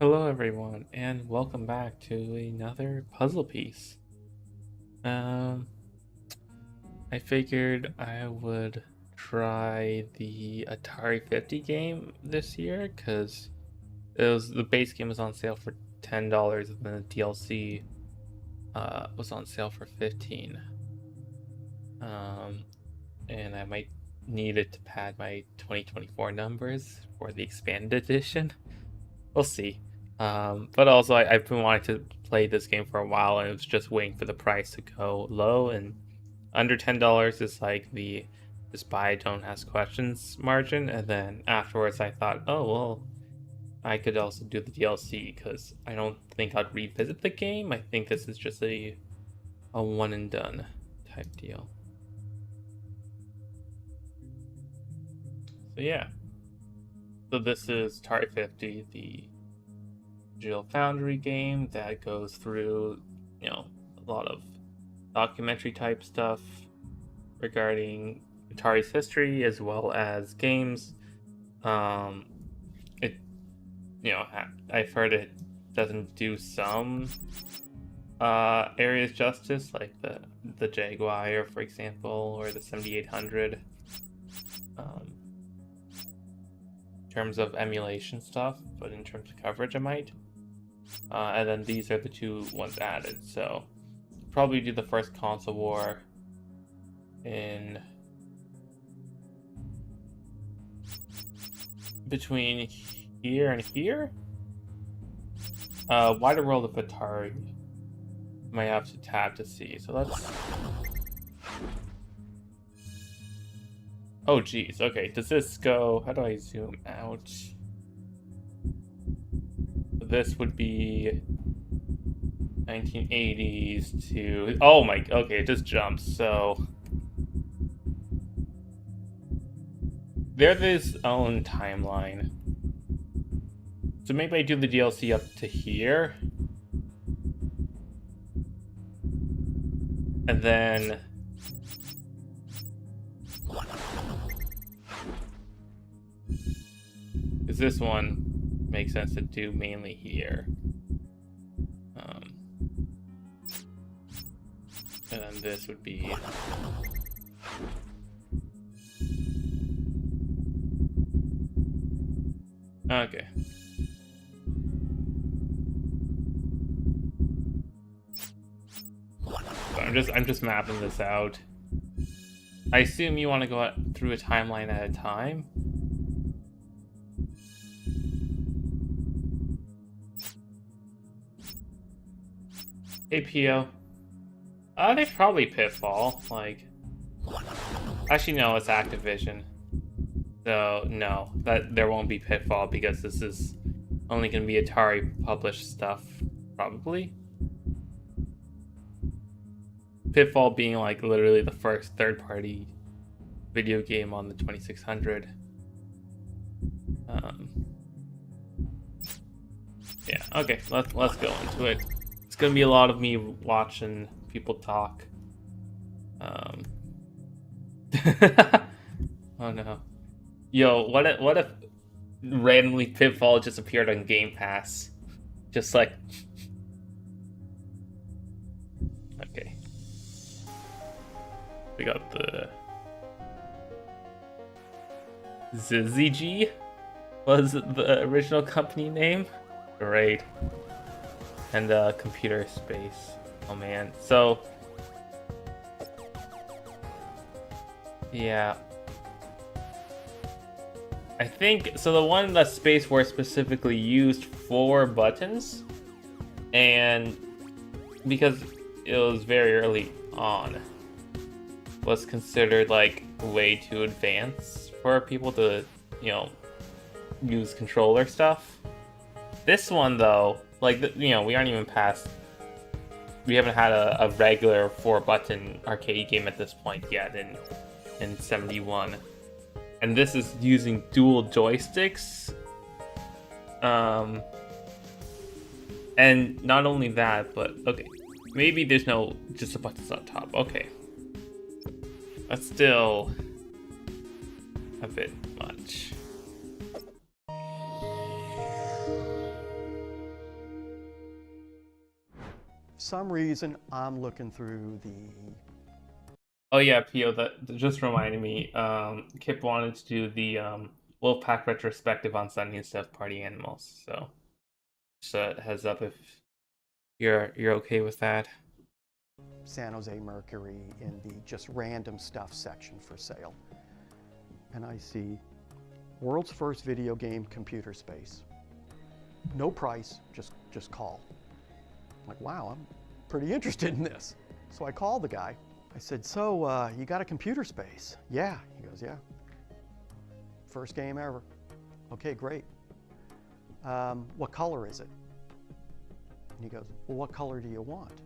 Hello everyone, and welcome back to another puzzle piece. Um, I figured I would try the Atari 50 game this year because the base game was on sale for $10 and then the DLC was on sale for 15. Um, and I might need it to pad my 2024 numbers for the expanded edition. We'll see. But also, I've been wanting to play this game for a while, and I was just waiting for the price to go low. And under $10 is like the just buy, don't ask questions margin. And then afterwards, I thought, oh well, I could also do the DLC because I don't think I'd revisit the game. I think this is just a one and done type deal. So yeah, so this is Atari 50, the Digital Foundry game that goes through, a lot of documentary type stuff regarding Atari's history as well as games. It, I've heard it doesn't do some areas justice, like the Jaguar, for example, or the 7800. In terms of emulation stuff, but in terms of coverage, it might. And then these are the two ones added. So probably do the first console war in between here and here. Wider World of Atari. Might have to tab to see. So let's. Oh geez. Okay. Does this go? How do I zoom out? This would be 1980s to, oh my, okay, it just jumps. So there's its own timeline. So maybe I do the DLC up to here, and then because this one makes sense to do mainly here. And then this would be okay. So I'm just mapping this out. I assume you want to go through a timeline at a time. APO. There's probably Pitfall. Like, actually, no, it's Activision. So no, that there won't be Pitfall because this is only going to be Atari published stuff, probably. Pitfall being like literally the first third-party video game on the 2600. Yeah. Okay. Let's go into it. It's gonna be a lot of me watching people talk. Oh no. Yo, what if randomly Pitfall just appeared on Game Pass? Just like okay. We got the ZZG was the original company name. Great. And computer space. Oh man. So yeah. I think so the one that Space War specifically used for buttons, and because it was very early on, was considered like way too advanced for people to, use controller stuff. This one though, like we aren't even past. We haven't had a regular 4-button arcade game at this point yet in 71. And this is using dual joysticks. And not only that, but okay, maybe there's no just the buttons on top. Okay, that's still a bit much. some reason, I'm looking through the... Oh yeah, Pio, that just reminded me. Kip wanted to do the Wolfpack retrospective on Sunday instead of Party Animals. So just a heads up if you're okay with that. San Jose Mercury in the just random stuff section for sale. And I see world's first video game computer space. No price, just call. I'm like, wow, I'm pretty interested in this. So I called the guy. I said, so you got a computer space? Yeah. He goes, yeah. First game ever. Okay, great. What color is it? And he goes, well, what color do you want?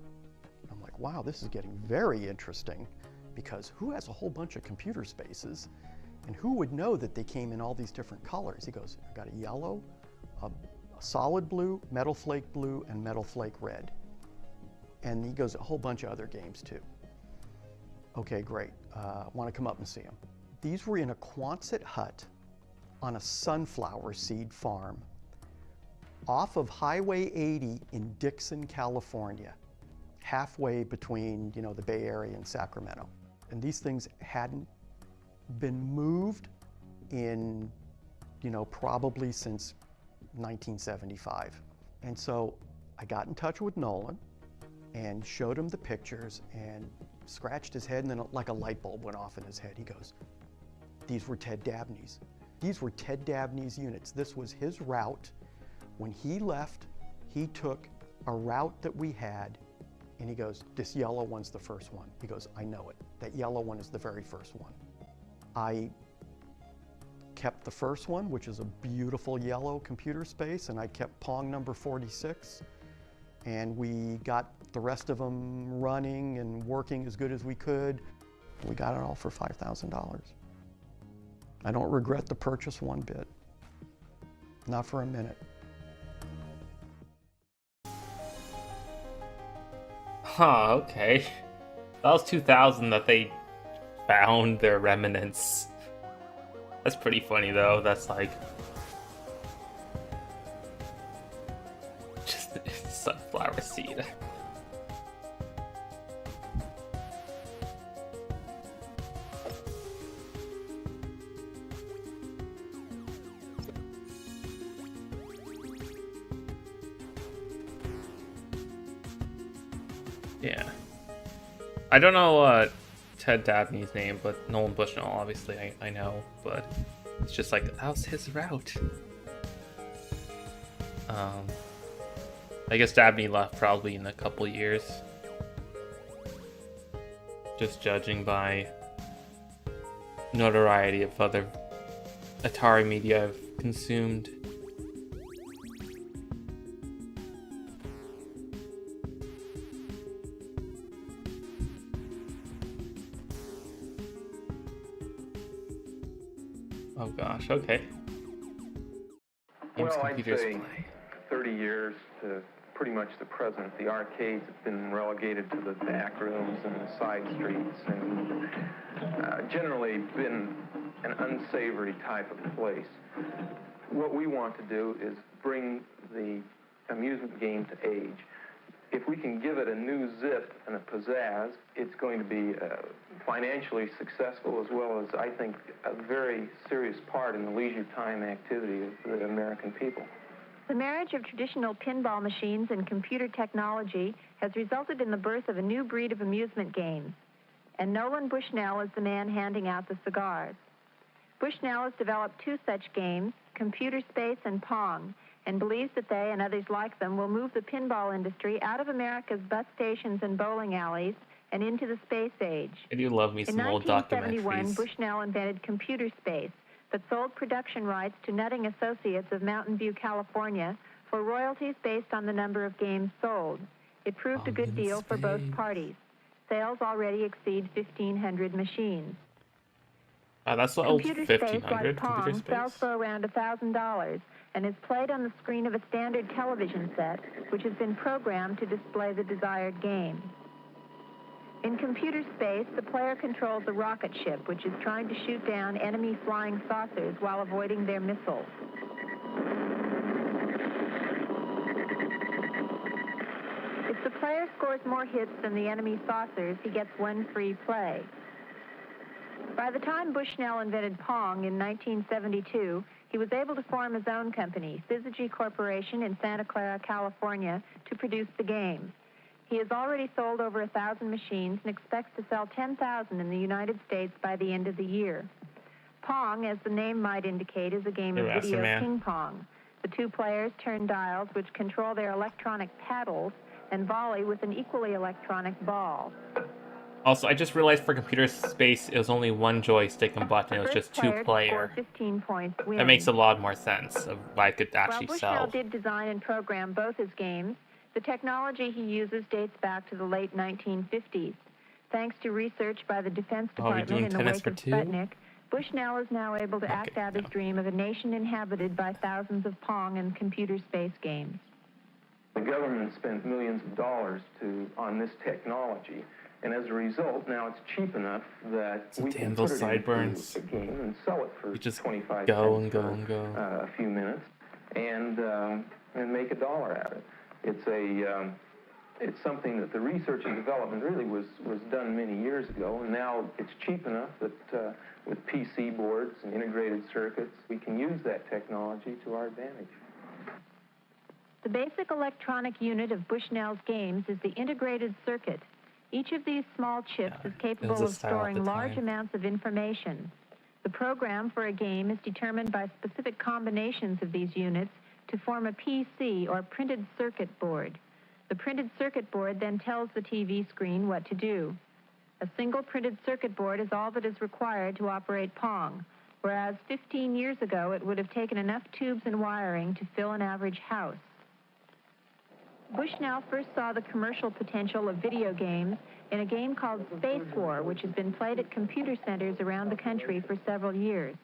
I'm like, wow, this is getting very interesting, because who has a whole bunch of computer spaces and who would know that they came in all these different colors? He goes, I got a yellow, a solid blue, metal flake blue, and metal flake red. And he goes, a whole bunch of other games too. Okay, great. Want to come up and see them. These were in a Quonset hut on a sunflower seed farm off of Highway 80 in Dixon, California, halfway between, the Bay Area and Sacramento. And these things hadn't been moved in, probably since 1975. And so I got in touch with Nolan and showed him the pictures and scratched his head, and then like a light bulb went off in his head. He goes, these were Ted Dabney's. These were Ted Dabney's units. This was his route. When he left, he took a route that we had, and he goes, this yellow one's the first one. He goes, I know it. That yellow one is the very first one. I kept the first one, which is a beautiful yellow computer space, and I kept Pong number 46. And we got the rest of them running and working as good as we could. We got it all for $5,000. I don't regret the purchase one bit. Not for a minute. Huh, okay. That was 2000 that they found their remnants. That's pretty funny though. That's like just sunflower seed. Yeah. I don't know Ted Dabney's name, but Nolan Bushnell, obviously I know, but it's just like, that was his route. I guess Dabney left probably in a couple years. Just judging by notoriety of other Atari media I've consumed. Oh gosh, okay. Well, I'd say 30 years to pretty much the present. The arcades have been relegated to the back rooms and the side streets, and generally been an unsavory type of place. What we want to do is bring the amusement game to age. If we can give it a new zip and a pizzazz, it's going to be financially successful, as well as, I think, a very serious part in the leisure time activity of the American people. The marriage of traditional pinball machines and computer technology has resulted in the birth of a new breed of amusement games. And Nolan Bushnell is the man handing out the cigars. Bushnell has developed two such games, Computer Space and Pong, and believes that they and others like them will move the pinball industry out of America's bus stations and bowling alleys and into the space age. I do love me some old documentaries. In 1971, Bushnell invented Computer Space, but sold production rights to Nutting Associates of Mountain View, California, for royalties based on the number of games sold. It proved a good deal for both parties. Sales already exceed 1,500 machines. That's the old Computer 1500 Space, like Pong, sells for around $1,000 and is played on the screen of a standard television set, which has been programmed to display the desired game. In Computer Space, the player controls a rocket ship, which is trying to shoot down enemy flying saucers while avoiding their missiles. It's the player scores more hits than the enemy saucers, he gets one free play. By the time Bushnell invented Pong in 1972, he was able to form his own company, Syzygy Corporation in Santa Clara, California, to produce the game. He has already sold over 1,000 machines and expects to sell 10,000 in the United States by the end of the year. Pong, as the name might indicate, is a game of video ping pong. The two players turn dials which control their electronic paddles and volley with an equally electronic ball. Also, I just realized for computer space, it was only one joystick and button. It was just two-player. 15 points that makes a lot more sense of what I could actually sell. While Bushnell did design and program both his games, the technology he uses dates back to the late 1950s. Thanks to research by the Defense Department in the wake of Sputnik, Bushnell is now able to act out his dream of a nation inhabited by thousands of Pong and computer space games. The government spent millions of dollars on this technology. And as a result, now it's cheap enough that we can put it into a game and sell it for 25 cents for a few minutes and make $1 out of it. It's something that the research and development really was done many years ago, and now it's cheap enough that with PC boards and integrated circuits, we can use that technology to our advantage. The basic electronic unit of Bushnell's games is the integrated circuit. Each of these small chips is capable of storing large amounts of information. The program for a game is determined by specific combinations of these units to form a PC, or printed circuit board. The printed circuit board then tells the TV screen what to do. A single printed circuit board is all that is required to operate Pong, whereas 15 years ago it would have taken enough tubes and wiring to fill an average house. Bushnell first saw the commercial potential of video games in a game called Space War, which has been played at computer centers around the country for several years.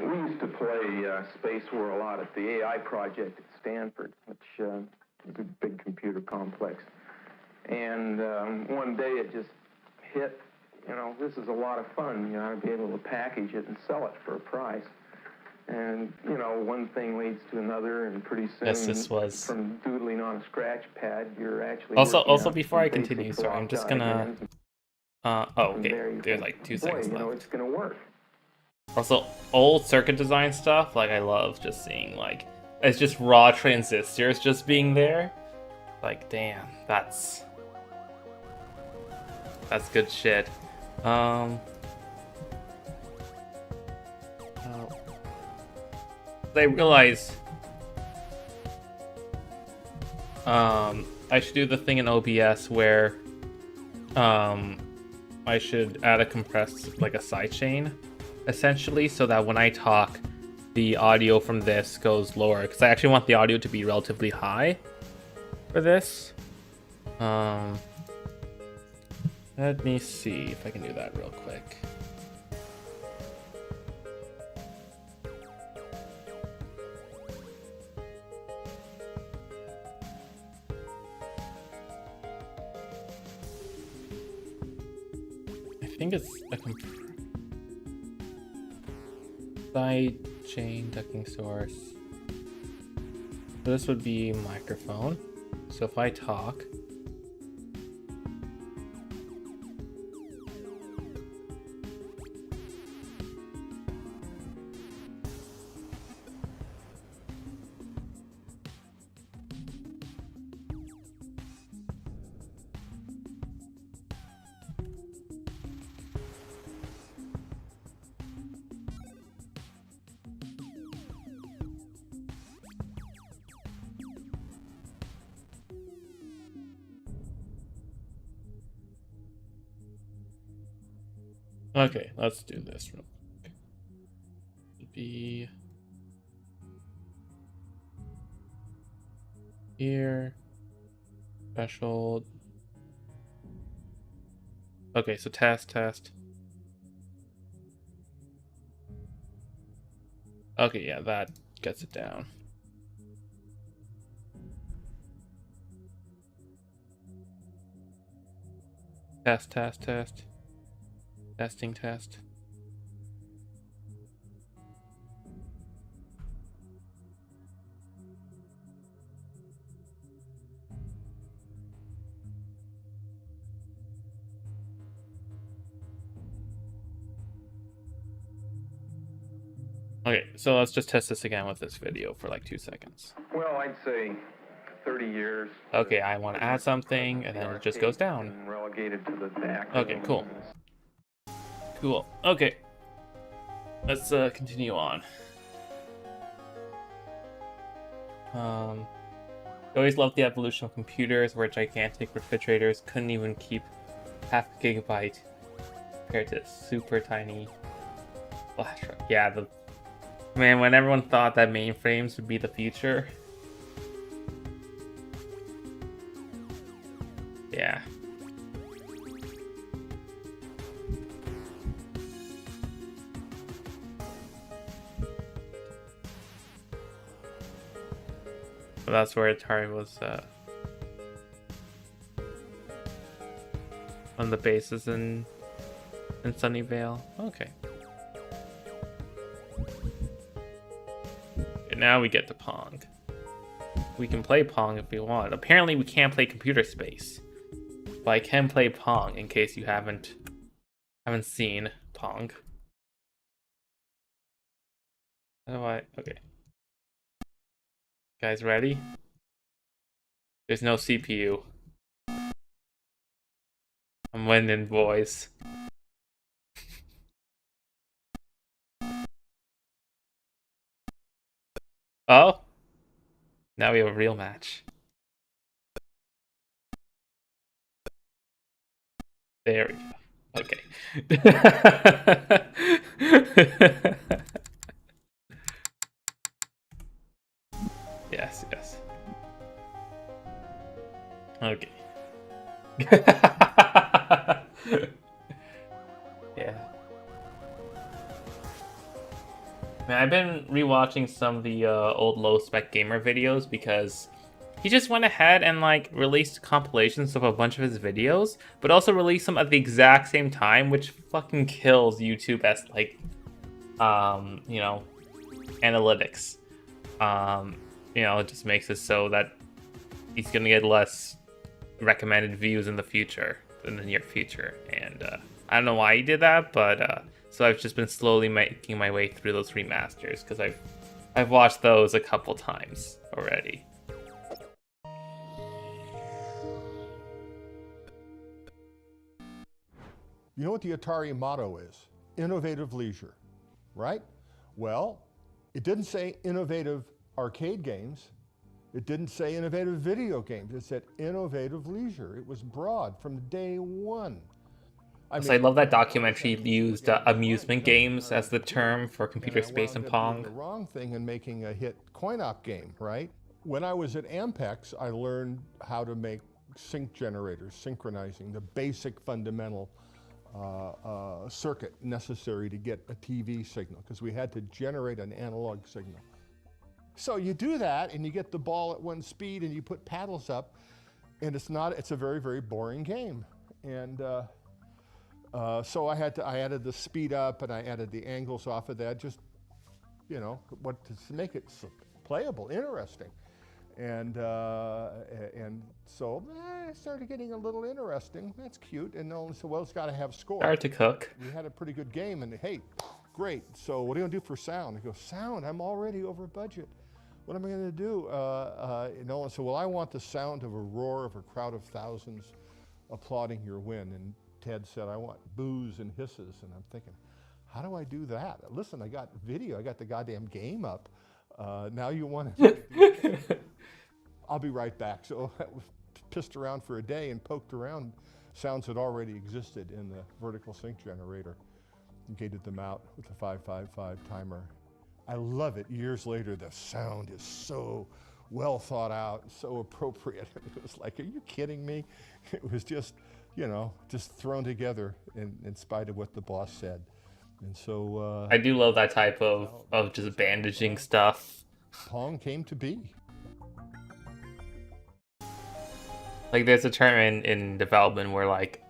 We used to play Space War a lot at the AI project at Stanford, which is a big computer complex. And one day it just hit, this is a lot of fun. You ought to be able to package it and sell it for a price. And, one thing leads to another, and pretty soon, from doodling on a scratch pad, you're actually... Also, before I continue, sorry, I'm just gonna... okay, there's like 2 seconds left. It's gonna work. Also, old circuit design stuff, I love just seeing, it's just raw transistors just being there. Damn, that's good shit. I realize I should do the thing in OBS where I should add a compressed, a sidechain, essentially, so that when I talk, the audio from this goes lower, because I actually want the audio to be relatively high for this. Let me see if I can do that real quick. I think it's a side chain ducking source. So this would be microphone. So if I talk, okay, let's do this real quick. It'd be here, special. Okay, so test. Okay, yeah, that gets it down. Test. Testing test. Okay, so let's just test this again with this video for like 2 seconds. Well, I'd say 30 years. Okay, I want to add something, and then it just goes down. And relegated to the back. Okay, cool. Cool. Okay. Let's continue on. I always loved the evolution of computers, where gigantic refrigerators couldn't even keep half a gigabyte compared to super tiny flash drive. Yeah, man, when everyone thought that mainframes would be the future. Yeah. Well, that's where Atari was on the bases in Sunnyvale. Okay. And now we get to Pong. We can play Pong if we want. Apparently we can't play Computer Space. But I can play Pong in case you haven't seen Pong. How do I? Okay. Guys ready? There's no CPU. I'm winning, boys. Oh? Now we have a real match. There we go. Okay. Yes, yes. Okay. Yeah. Man, I've been rewatching some of the old Low Spec Gamer videos because he just went ahead and like released compilations of a bunch of his videos, but also released them at the exact same time, which fucking kills YouTube as like, you know, analytics. It just makes it so that he's gonna get less recommended views in the future, in the near future, and I don't know why he did that, but so I've just been slowly making my way through those remasters because I've watched those a couple times already. You know what the Atari motto is? Innovative leisure, right? Well, it didn't say innovative arcade games. It didn't say innovative video games. It said innovative leisure. It was broad from day one. I love that documentary used amusement games as the term for Computer Space and Pong. The wrong thing in making a hit coin-op game, right? When I was at Ampex, I learned how to make sync generators, synchronizing, the basic fundamental circuit necessary to get a TV signal, because we had to generate an analog signal. So you do that, and you get the ball at one speed, and you put paddles up, and it's a very, very boring game. And so I added the speed up, and I added the angles off of that, just, to make it playable, interesting. And so it started getting a little interesting. That's cute. And Nolan said, well, it's got to have score. Hard to cook. We had a pretty good game, and hey, great. So what are you going to do for sound? I go, sound? I'm already over budget. What am I going to do? Nolan said, well, I want the sound of a roar of a crowd of thousands applauding your win. And Ted said, I want boos and hisses. And I'm thinking, how do I do that? Listen, I got video. I got the goddamn game up. Now you want to do I'll be right back. So I pissed around for a day and poked around sounds that already existed in the vertical sync generator and gated them out with the 555 timer. I love it. Years later, the sound is so well thought out, so appropriate. It was like, are you kidding me? It was just, just thrown together in spite of what the boss said. And so I do love that type of just bandaging stuff. Pong came to be. Like there's a term in development where like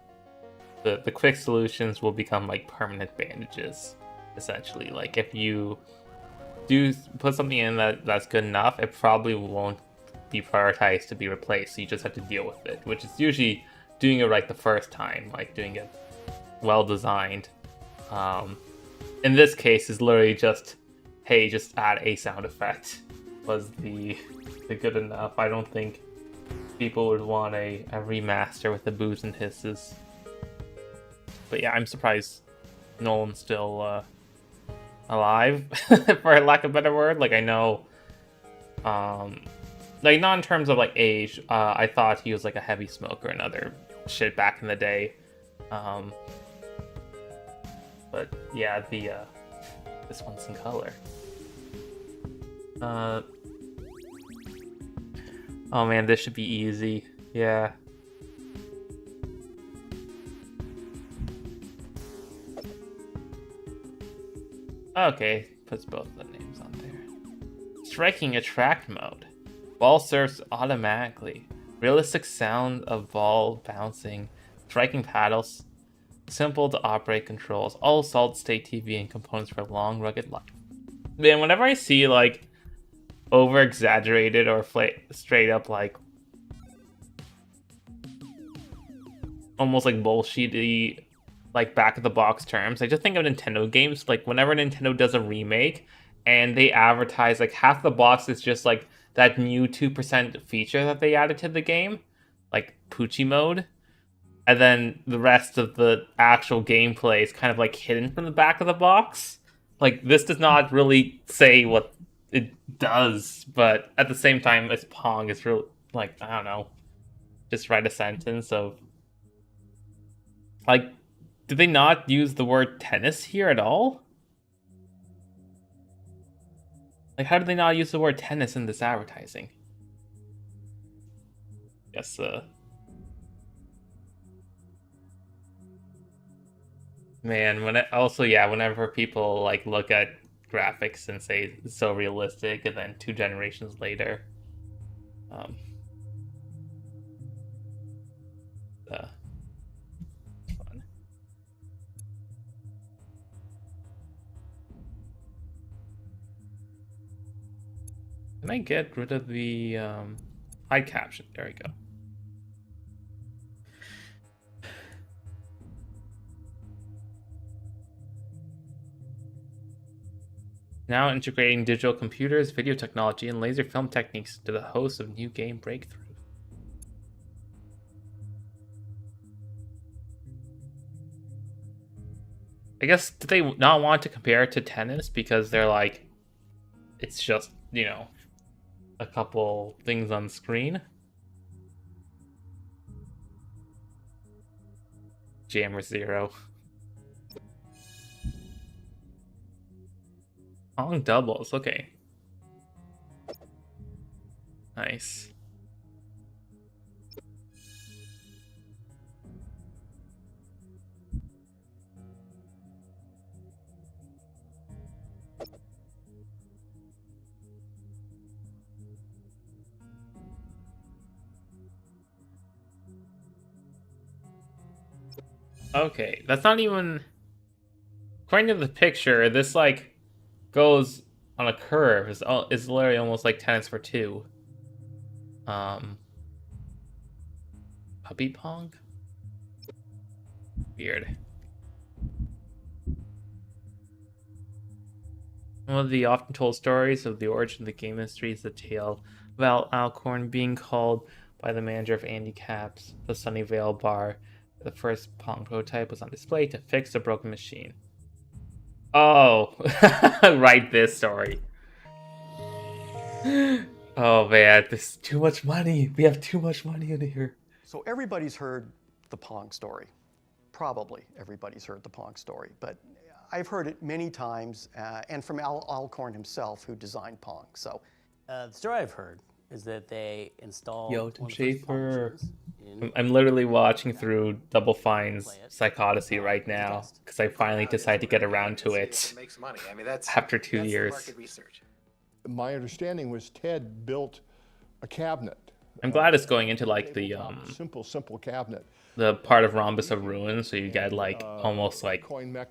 the quick solutions will become like permanent bandages, essentially. Like if you do put something in that's good enough, it probably won't be prioritized to be replaced. So you just have to deal with it, which is usually doing it right the first time, like doing it well designed. In this case, is literally just hey, just add a sound effect was the good enough. I don't think people would want a remaster with the boos and hisses. But yeah, I'm surprised Nolan's still alive, for lack of a better word. Like, I know, like, not in terms of like age. I thought he was like a heavy smoker and other shit back in the day. But yeah, this one's in color. Oh man, this should be easy. Yeah. Okay, puts both the names on there. Striking attract mode. Ball serves automatically. Realistic sound of ball bouncing. Striking paddles. Simple to operate controls. All solid state TV and components for long, rugged life. Man, whenever I see like over exaggerated or straight up like almost like bullshitty like back of the box terms, I just think of Nintendo games. Like whenever Nintendo does a remake and they advertise like half the box is just like that new 2% feature that they added to the game, like Poochie mode, and then the rest of the actual gameplay is kind of like hidden from the back of the box. Like, this does not really say what it does, but at the same time, it's Pong. It's real, like, I don't know, just write a sentence of, like, did they not use the word tennis here at all? Like, how did they not use the word tennis in this advertising? Yes, man, whenever people like look at graphics and say it's so realistic, and then 2 generations later, it's fun. Can I get rid of the hide caption? There we go. Now integrating digital computers, video technology, and laser film techniques to the host of new game breakthrough. I guess, did they not want to compare it to tennis because they're like, it's just, you know, a couple things on screen? Jammer Zero. Pong doubles, okay. Nice. Okay, that's not even... According to the picture, this, like, goes on a curve. It's literally almost like tennis for 2. Puppy Pong? Weird. One of the often told stories of the origin of the game industry is the tale of Al Alcorn being called by the manager of Andy Capp's the Sunnyvale bar. The first Pong prototype was on display to fix a broken machine. Oh, write this story. Oh man, this is too much money. We have too much money in here. So everybody's heard the Pong story. Probably everybody's heard the Pong story, but I've heard it many times, and from Al Alcorn himself, who designed Pong. So the story I've heard is that they installed Yo, one Tim of the first Pong Schafer. machines I'm literally watching through Double Fine's Psychodicy right now because I finally decided to get around to it Makes money. I mean, that's after 2 that's the years. market research. My understanding was Ted built a cabinet. I'm glad it's going into like the Simple cabinet. the part of Rhombus of Ruin, so you get like almost like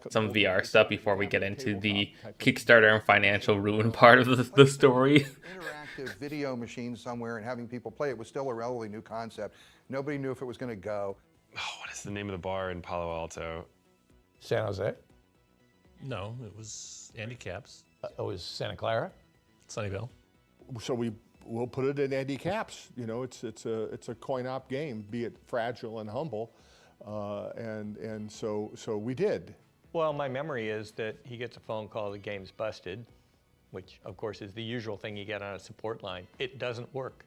some VR stuff before we get into the Kickstarter and financial ruin part of the story. Interactive video machine somewhere and having people play it was still a relatively new concept. Nobody knew if it was going to go. Oh, what is the name of the bar in Palo Alto? San Jose? No, it was Andy Caps, It was Santa Clara. Sunnyvale. So we'll put it in Andy Caps. You know, it's a coin-op game, be it fragile and humble, and so we did. Well, my memory is that he gets a phone call, the game's busted, which of course is the usual thing you get on a support line. It doesn't work.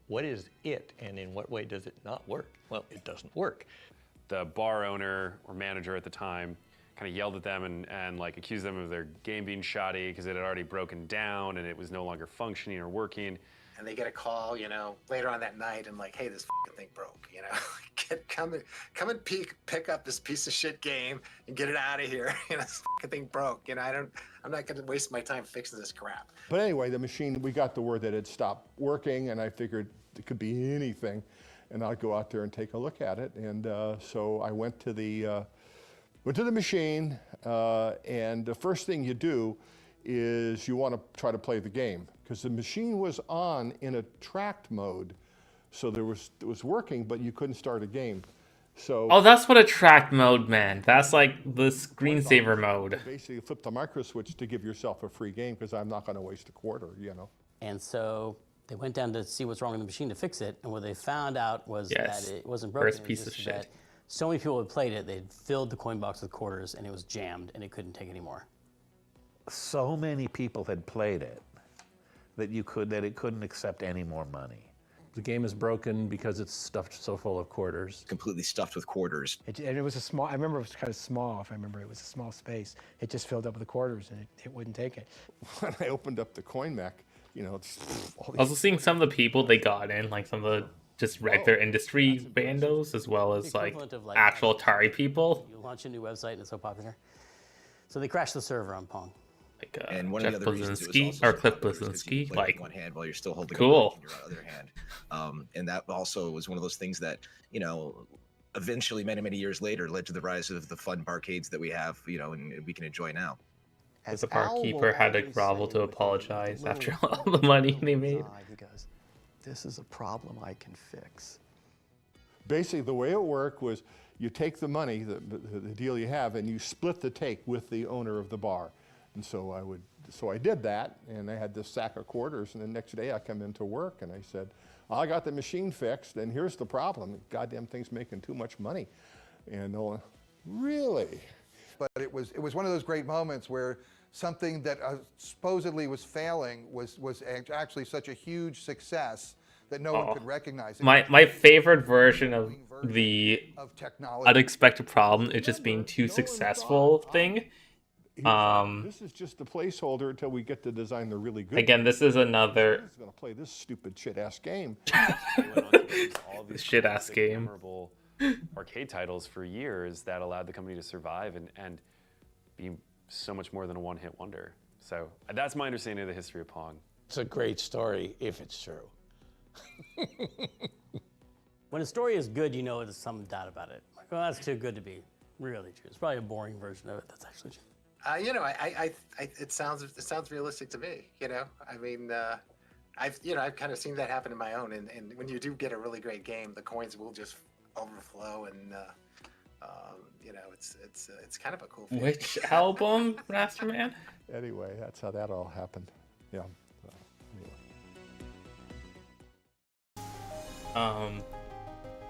What is it, and in what way does it not work? Well, it doesn't work. The bar owner or manager at the time kind of yelled at them and like accused them of their game being shoddy because it had already broken down and it was no longer functioning or working. And they get a call, you know, later on that night and like, hey, this thing broke, you know. come and pick up this piece of shit game and get it out of here. You know, this thing broke. You know, I'm not gonna waste my time fixing this crap. But anyway, the machine, we got the word that it stopped working, and I figured it could be anything, and I'd go out there and take a look at it. And so I went to the machine, and the first thing you do is you want to try to play the game, because the machine was on in a tracked mode, so it was working, but you couldn't start a game. So Oh, that's what a track mode meant. That's like the screensaver mode. basically flip the micro switch to give yourself a free game, because I'm not going to waste a quarter, you know. And so they went down to see what's wrong with the machine to fix it, and what they found out was Yes. that it wasn't broken. First it was piece of just shit. that so many people had played it, they'd filled the coin box with quarters, and it was jammed, and it couldn't take any more. So many people had played it that it couldn't accept any more money. The game is broken because it's stuffed so full of quarters. Completely stuffed with quarters. And it was a small, I remember it was kind of small, if I remember, it was a small space. It just filled up with the quarters and it wouldn't take it. When I opened up the coin mech, you know, it's all these Also seeing some of the people they got in, like some of the just regular industry bandos, as well as like equivalent of, like, actual Atari people. You launch a new website and it's so popular. So they crashed the server on Pong. Like And one of Jeff the other reasons it was Blazinski also or so Cliff popular is 'cause you Blazinski, play with like one hand while you're still holding cool. a mic in your other hand. And that also was one of those things that, you know, eventually many years later led to the rise of the fun barcades that we have, you know, and we can enjoy now. The barkeeper had to grovel to apologize after all the money they made. He goes, this is a problem I can fix. Basically, the way it worked was you take the money, the deal you have, and you split the take with the owner of the bar. And so I did that, and I had this sack of quarters, and the next day I come into work and I said, I got the machine fixed, and here's the problem. Goddamn thing's making too much money. And no one, really? But it was one of those great moments where something that supposedly was failing was actually such a huge success that no one could recognize it. My favorite version of the technology. unexpected problem is just being too successful thing. This is just a placeholder until we get to design the really good. Again, this is another. Who's gonna play this stupid shit ass game? All these Shit ass classic, game. memorable arcade titles for years that allowed the company to survive and be so much more than a one-hit wonder. So that's my understanding of the history of Pong. It's a great story if it's true. When a story is good, you know there's some doubt about it. Like, well, that's too good to be really true. It's probably a boring version of it that's actually true. You know, it sounds realistic to me. You know, I mean, I've kind of seen that happen in my own. And when you do get a really great game, the coins will just overflow, and you know, it's kind of a cool feeling. Which album, Masterman? Anyway, that's how that all happened. Yeah.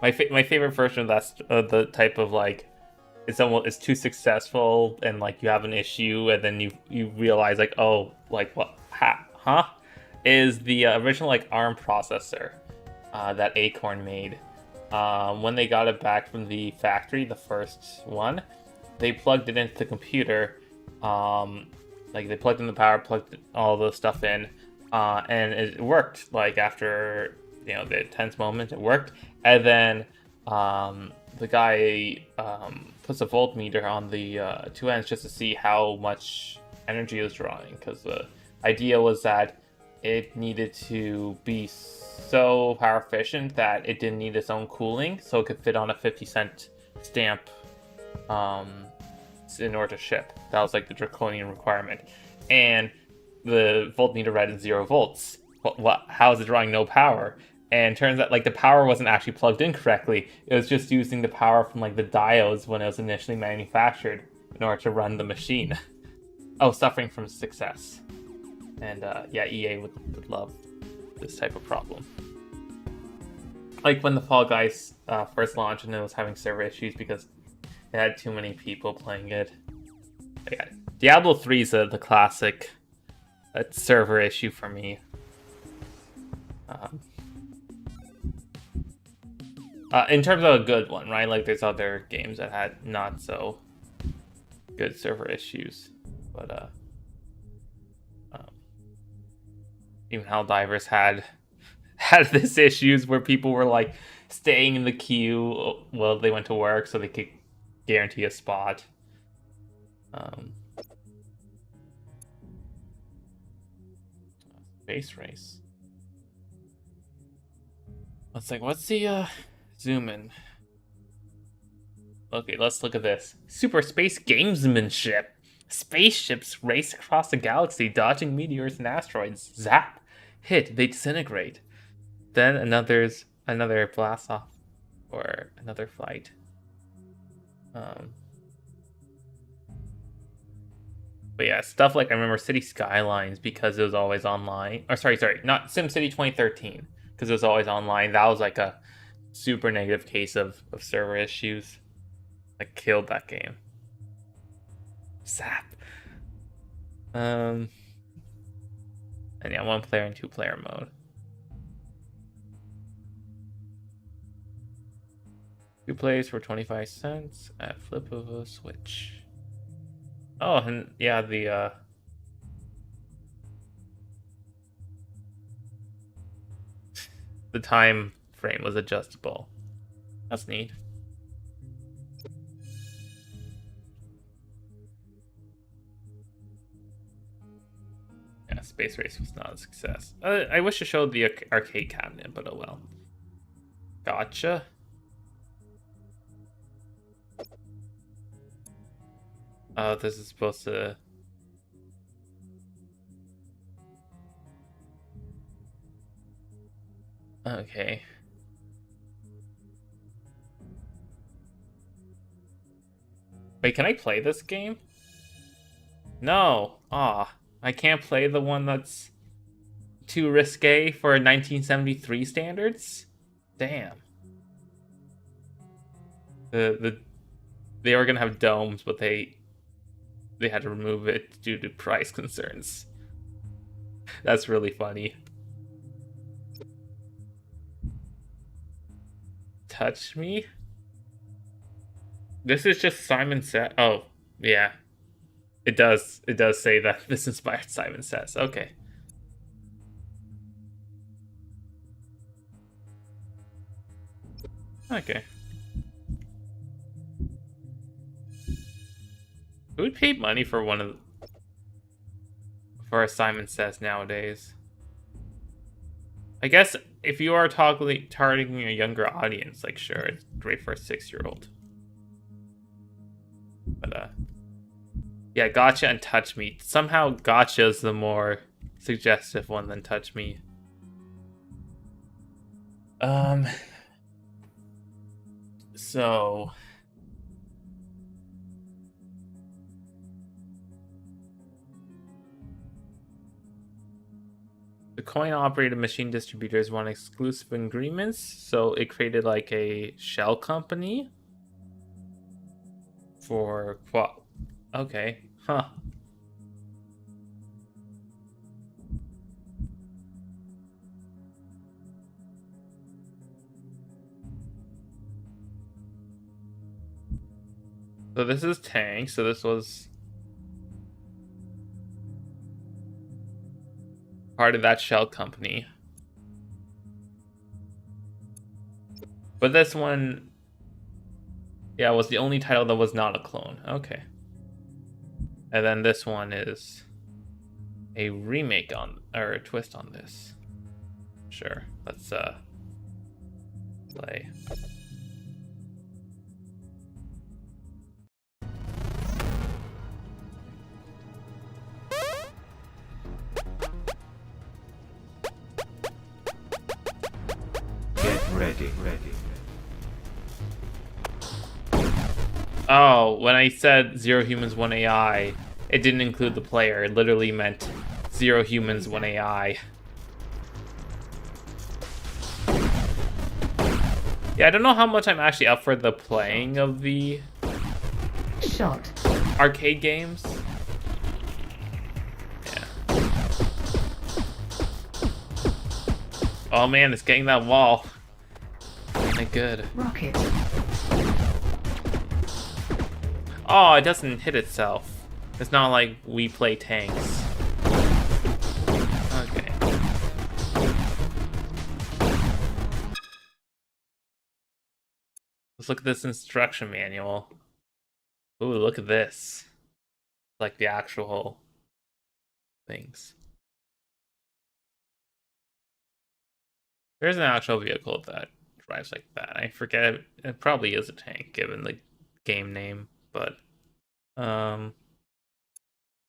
My favorite version of that the type of like it's too successful and like you have an issue and then you realize like, oh, like what is the original like ARM processor that Acorn made. When they got it back from the factory, the first one, they plugged it into the computer. Like they plugged in the power, plugged all the stuff in, and it worked. Like after the tense moment, it worked. And then the guy puts a voltmeter on the two ends just to see how much energy it was drawing, because the idea was that it needed to be so power efficient that it didn't need its own cooling, so it could fit on a 50-cent stamp in order to ship. That was like the draconian requirement. And the voltmeter read at 0 volts. How is it drawing no power? And turns out like the power wasn't actually plugged in correctly. It was just using the power from like the diodes when it was initially manufactured. in order to run the machine. Oh, suffering from success. And yeah, EA would love this type of problem. Like when the Fall Guys first launched and it was having server issues because it had too many people playing it. But yeah, Diablo 3 is the classic server issue for me. In terms of a good one, right? Like there's other games that had not so good server issues, but even Helldivers had this issues where people were like staying in the queue while they went to work so they could guarantee a spot. Space race. Let's like, what's the zoom in? Okay, let's look at this. Super space gamesmanship. Spaceships race across the galaxy, dodging meteors and asteroids. Zap! Hit, they disintegrate. Then another blast off, or another flight. But yeah, stuff like I remember City Skylines because it was always online. Or sorry, not SimCity 2013 because it was always online. That was like a super negative case of server issues. That killed that game. Zap. And yeah, 1-player and 2-player mode. 2 plays for 25 cents at flip of a switch. Oh, and yeah, the time frame was adjustable. That's neat. Yeah, Space Race was not a success. I wish it showed the arcade cabinet, but oh well. Gotcha. Oh, this is supposed to... Okay. Wait, can I play this game? No. Ah, I can't play the one that's too risque for 1973 standards? Damn. They were gonna have domes, but they had to remove it due to price concerns. That's really funny. Touch me? This is just Simon Says. Oh, yeah. It does say that this inspired Simon Says. Okay. Okay. Who would pay money for for a Simon Says nowadays? I guess if you are targeting a younger audience, like sure, it's great for a 6-year-old. But yeah, Gotcha and Touch Me. Somehow Gotcha is the more suggestive one than Touch Me. So the coin-operated machine distributors want exclusive agreements, so it created like a shell company for okay, huh. So this is Tank, so this was part of that shell company. But this one, yeah, was the only title that was not a clone. Okay. And then this one is a remake on, or a twist on this. Sure, let's play. Get ready. Oh, when I said 0 humans, 1 AI, it didn't include the player. It literally meant 0 humans, 1 AI. Yeah, I don't know how much I'm actually up for the playing of the arcade games. Yeah. Oh man, it's getting that wall. Ain't it good? Rocket. Oh, it doesn't hit itself. It's not like we play tanks. Okay. Let's look at this instruction manual. Ooh, look at this. Like the actual things. There's an actual vehicle that drives like that. I forget, it probably is a tank given the game name, but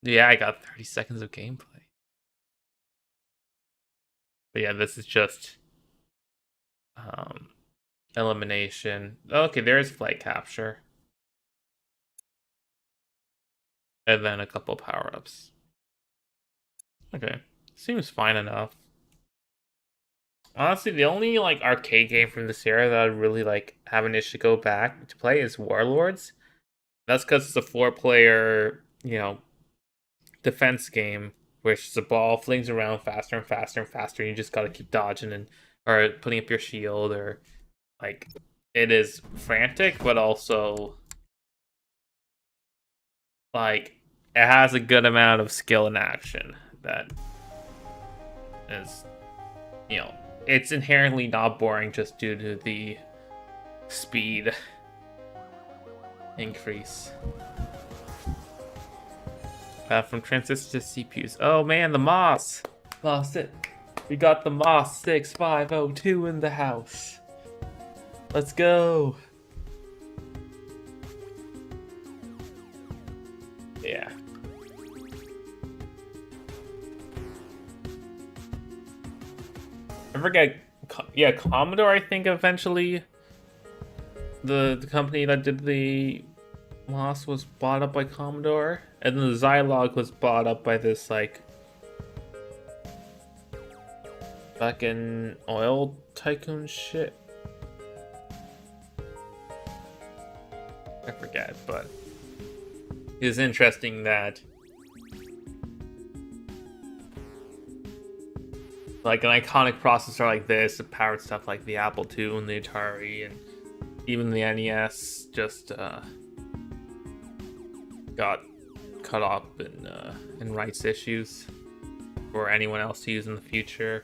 yeah, I got 30 seconds of gameplay. But yeah, this is just elimination. Okay, there's flight capture. And then a couple power-ups. Okay. Seems fine enough. Honestly, the only like arcade game from this era that I really like have an issue to go back to play is Warlords. That's because it's a 4-player, defense game where it's just a ball flings around faster and faster and faster, and you just gotta keep dodging and or putting up your shield, or like it is frantic, but also like it has a good amount of skill and action that is, it's inherently not boring just due to the speed increase. From transistors to CPUs. Oh man, the MOS! Lost it. We got the MOS 6502 in the house. Let's go! Yeah. I forget. Yeah, Commodore, I think, eventually. The company that did the MOS was bought up by Commodore. And then the Zilog was bought up by this, like, fucking oil tycoon shit. I forget, but it's interesting that like an iconic processor like this, it powered stuff like the Apple II and the Atari and even the NES just got cut off in rights issues for anyone else to use in the future.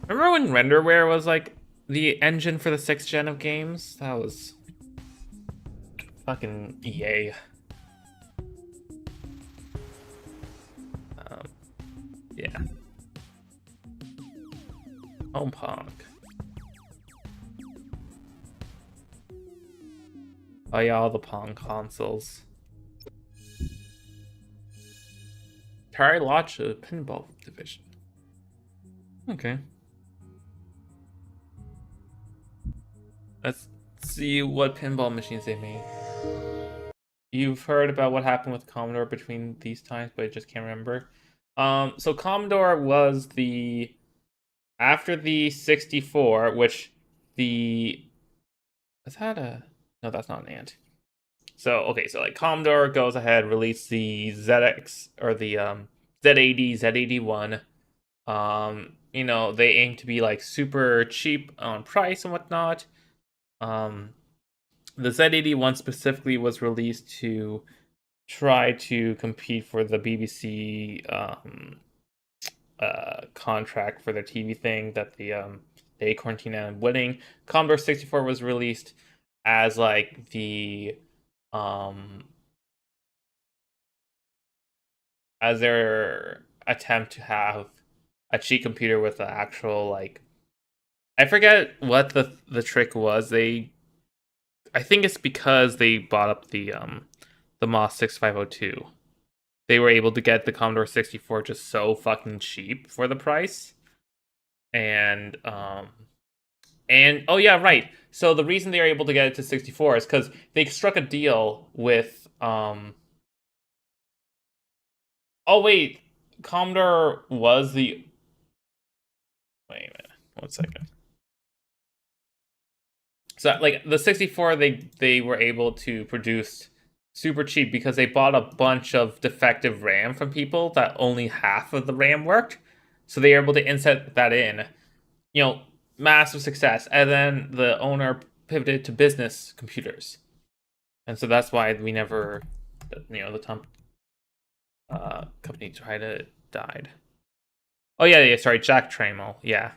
Remember when Renderware was like the engine for the 6th gen of games? That was fucking EA. Yeah. Home Punk. Oh yeah, all the Pong consoles. Atari launched a pinball division. Okay. Let's see what pinball machines they made. You've heard about what happened with Commodore between these times, but I just can't remember. So Commodore was after the 64, which is that no, that's not an ant. So okay, so like Commodore goes ahead, release the ZX or the Z80, Z81. They aim to be like super cheap on price and whatnot. The Z81 specifically was released to try to compete for the BBC contract for their TV thing that the Acorn ended up winning. Commodore 64 was released as like the as their attempt to have a cheat computer with an actual like, I forget what the trick was. I think it's because they bought up the MOS 6502. They were able to get the Commodore 64 just so fucking cheap for the price. And And oh yeah, right. So the reason they were able to get it to 64 is because they struck a deal with Oh wait, Commodore was the. Wait a minute, 1 second. So like the 64, they were able to produce super cheap because they bought a bunch of defective RAM from people that only half of the RAM worked. So they were able to insert that in. Massive success. And then the owner pivoted to business computers. And so that's why we never, the Tom company tried to died. Oh yeah, sorry, Jack Trammell. Yeah.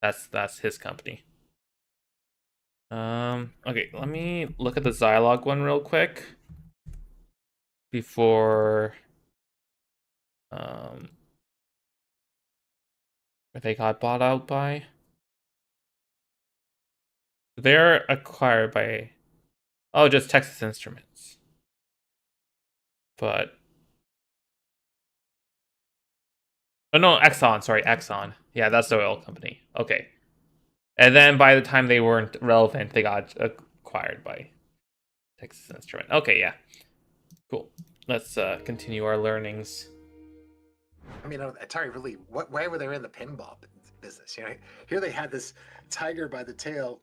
That's his company. Okay, let me look at the Zilog one real quick before they got bought out by. They're acquired by just Texas Instruments. But oh no, Exxon, sorry, Exxon. Yeah, that's the oil company. Okay. And then by the time they weren't relevant, they got acquired by Texas Instrument. Okay, yeah. Cool. Let's continue our learnings. I mean, Atari really, why were they in the pinball business? Here they had this tiger by the tail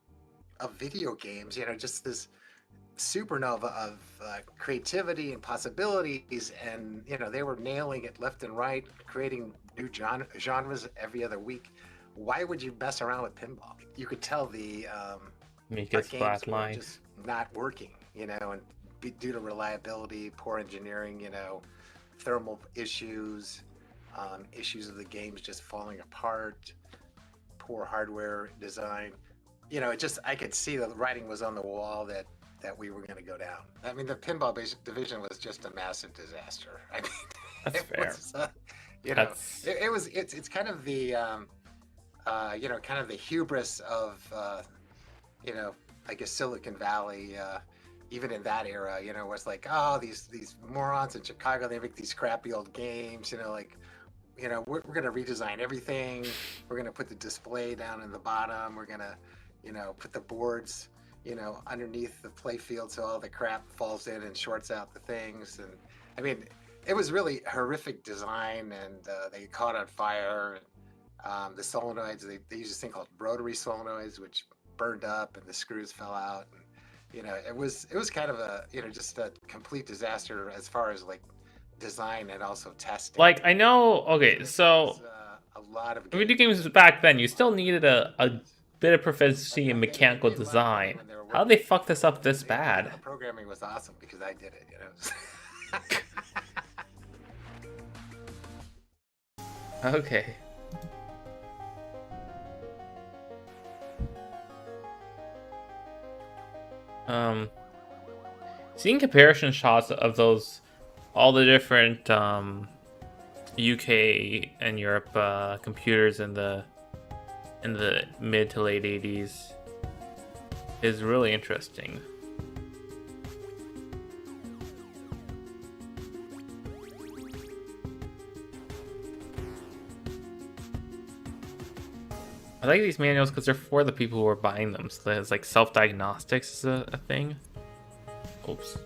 of video games, just this supernova of creativity and possibilities, and they were nailing it left and right, creating new genres every other week. Why would you mess around with pinball? You could tell the games were just not working, and due to reliability, poor engineering, thermal issues, issues of the games just falling apart, poor hardware design. I could see the writing was on the wall that we were going to go down. I mean, the pinball division was just a massive disaster. I mean, that's fair. It's kind of the kind of the hubris of I guess Silicon Valley. Even in that era, was like, oh, these morons in Chicago, they make these crappy old games. We're going to redesign everything. We're going to put the display down in the bottom. We're going to, put the boards, underneath the play field so all the crap falls in and shorts out the things. And I mean, it was really horrific design, and they caught on fire. And, the solenoids, they used this thing called rotary solenoids, which burned up, and the screws fell out. And, it was kind of a, just a complete disaster as far as like design and also testing. Like, I know, okay, so a lot of video games back then, you still needed a bit of proficiency in mechanical design. How did they fuck this up this bad? Programming was awesome because I did it, Okay. Seeing comparison shots of those, all the different UK and Europe computers in the mid to late 80s is really interesting. I like these manuals because they're for the people who are buying them. So there's like self-diagnostics is a thing. Oops.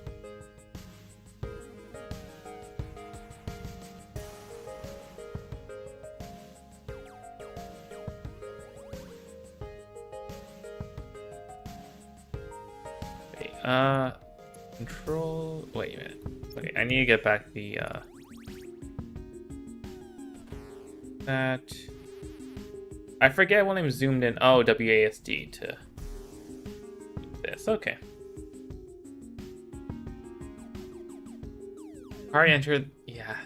Wait, control. Wait a minute. Okay, I need to get back the that. I forget when I'm zoomed in. Oh, WASD to this. Okay. Atari entered. Yeah,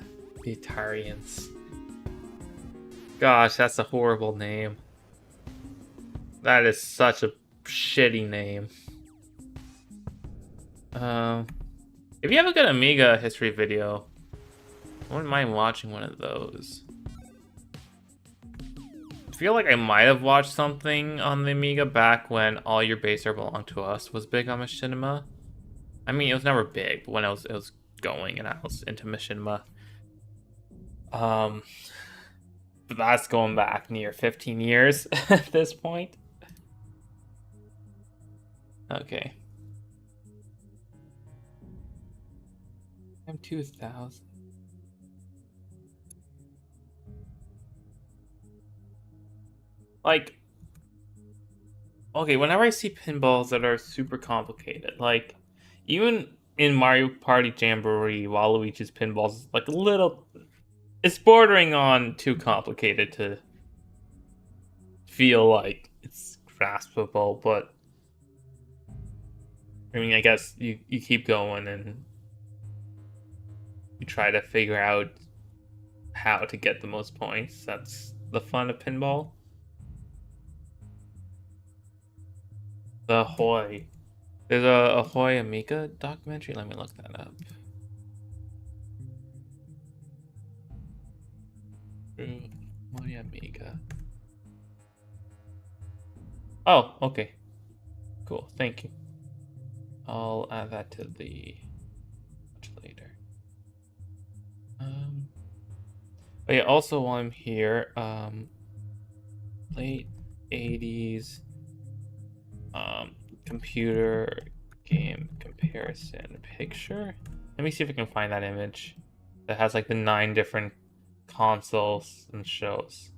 the Atarians. Gosh, that's a horrible name. That is such a shitty name. If you have a good Amiga history video, I wouldn't mind watching one of those. I feel like I might have watched something on the Amiga back when All Your Base Are Belong to Us was big on Machinima. I mean, it was never big, but when it was going and I was into Machinima. But that's going back near 15 years at this point. Okay. I'm 2000. Like, okay, whenever I see pinballs that are super complicated, like, even in Mario Party Jamboree, Waluigi's pinballs is like a little. It's bordering on too complicated to feel like it's graspable, but I mean, I guess you keep going and you try to figure out how to get the most points. That's the fun of pinball. The Hoy. There's a Hoy Amiga documentary. Let me look that up. Hoy Amiga. Oh, okay. Cool. Thank you. I'll add that to the watch later. But yeah, also while I'm here, late 80s computer game comparison picture. Let me see if I can find that image that has like the 9 different consoles and shows.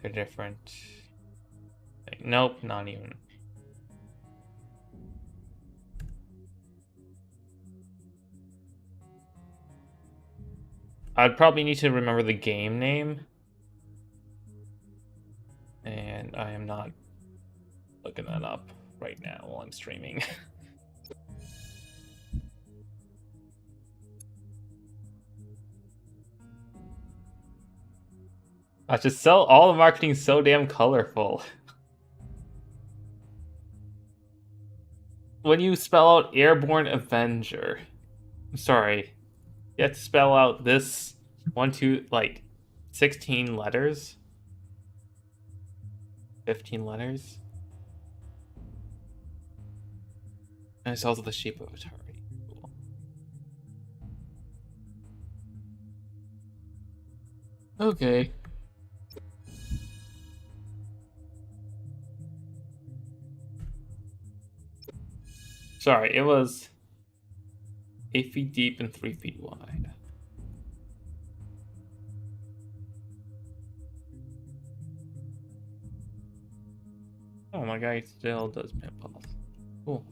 They're different. Like, nope, not even. I'd probably need to remember the game name. And I am not looking that up right now while I'm streaming. I just sell all the marketing so damn colorful. When you spell out Airborne Avenger, I'm sorry, you have to spell out this 16 letters, 15 letters. And it's also the shape of Atari. Cool. Okay. Sorry, it was 8 feet deep and 3 feet wide. Oh, my guy still does pinballs. Cool.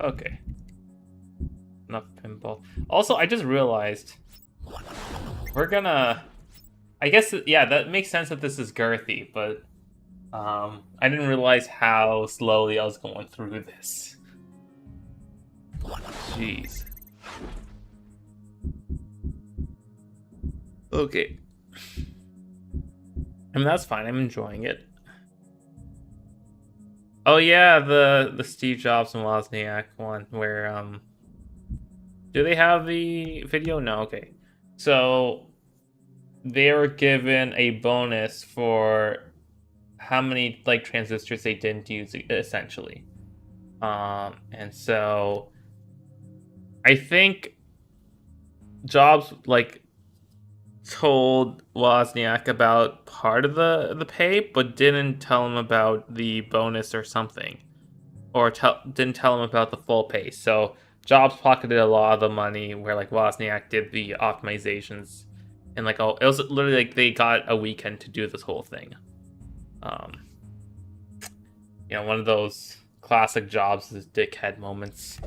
Okay. Enough pinball. Also, I just realized we're gonna. I guess yeah, that makes sense that this is girthy, but I didn't realize how slowly I was going through this. Jeez. Okay. I mean, that's fine. I'm enjoying it. Oh yeah, the Steve Jobs and Wozniak one where do they have the video? No, okay. So they were given a bonus for how many like transistors they didn't use essentially. And so I think Jobs like told Wozniak about part of the pay, but didn't tell him about the bonus or something, or didn't tell him about the full pay. So Jobs pocketed a lot of the money, where like Wozniak did the optimizations, and like it was literally like they got a weekend to do this whole thing. You know, one of those classic Jobs' dickhead moments.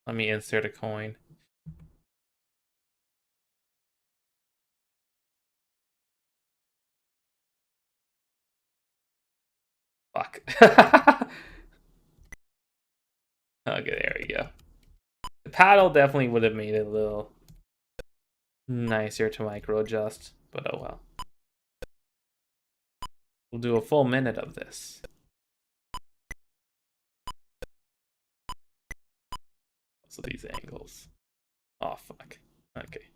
Let me insert a coin. Fuck. Okay, there we go. The paddle definitely would have made it a little nicer to micro adjust, but oh well. We'll do a full minute of this. So these angles. Oh fuck. Okay.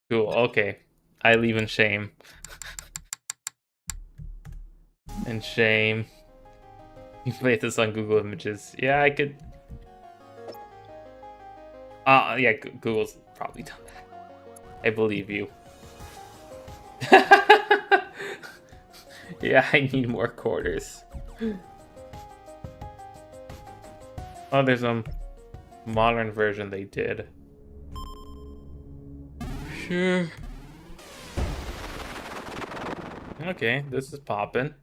Cool. Okay. I leave in shame. In shame. You play this on Google Images. Yeah, I could. Yeah, Google's probably done that. I believe you. Yeah, I need more quarters. Oh, there's a modern version they did. Sure. Okay, this is poppin'.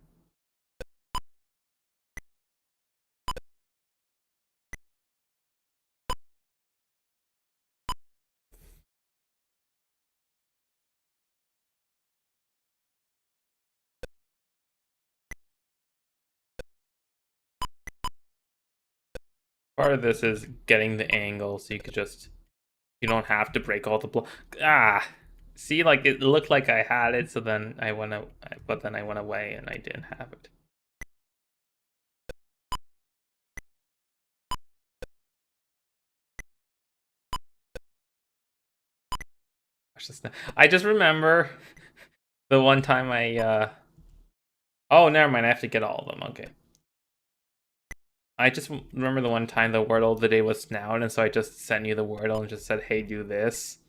Part of this is getting the angle so you don't have to break all the see, like it looked like I had it, so then I went out, but then I went away and I didn't have it. I just remember the one time oh, never mind, I have to get all of them. Okay. I just remember the one time the Wordle of the day was snout, and so I just sent you the Wordle and just said, hey, do this.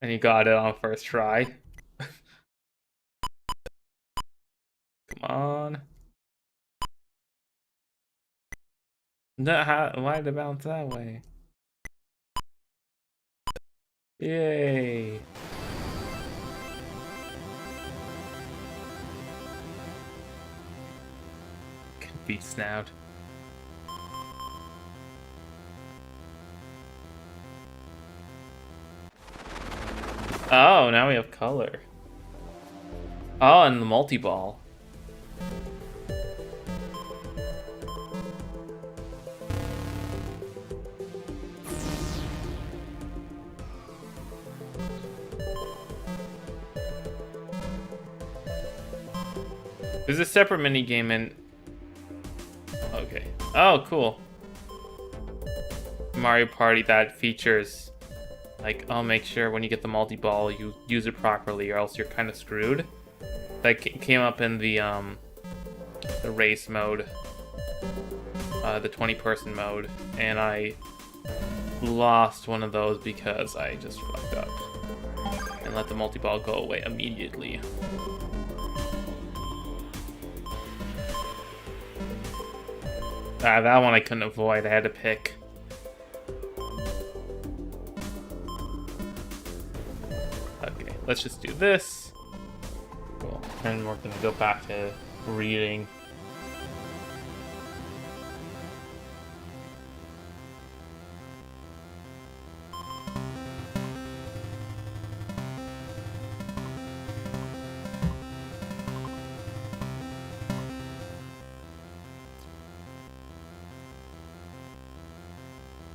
And you got it on first try. Come on. No, why did it bounce that way? Yay. Can beat snout. Oh, now we have color. Oh, and the multi-ball. There's a separate mini game in. Okay. Oh, cool. Mario Party that features, like, oh, make sure when you get the multi-ball you use it properly, or else you're kind of screwed. That came up in the race mode, the 20-person mode, and I lost one of those because I just fucked up and let the multi-ball go away immediately. That one I couldn't avoid. I had to pick. Okay, let's just do this. Cool. And we're gonna go back to reading.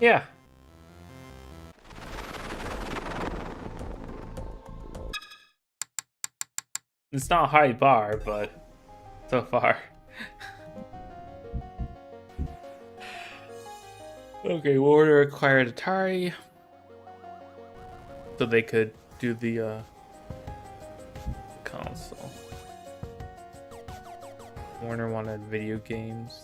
Yeah. It's not a high bar, but so far. Okay, Warner acquired Atari so they could do the console. Warner wanted video games.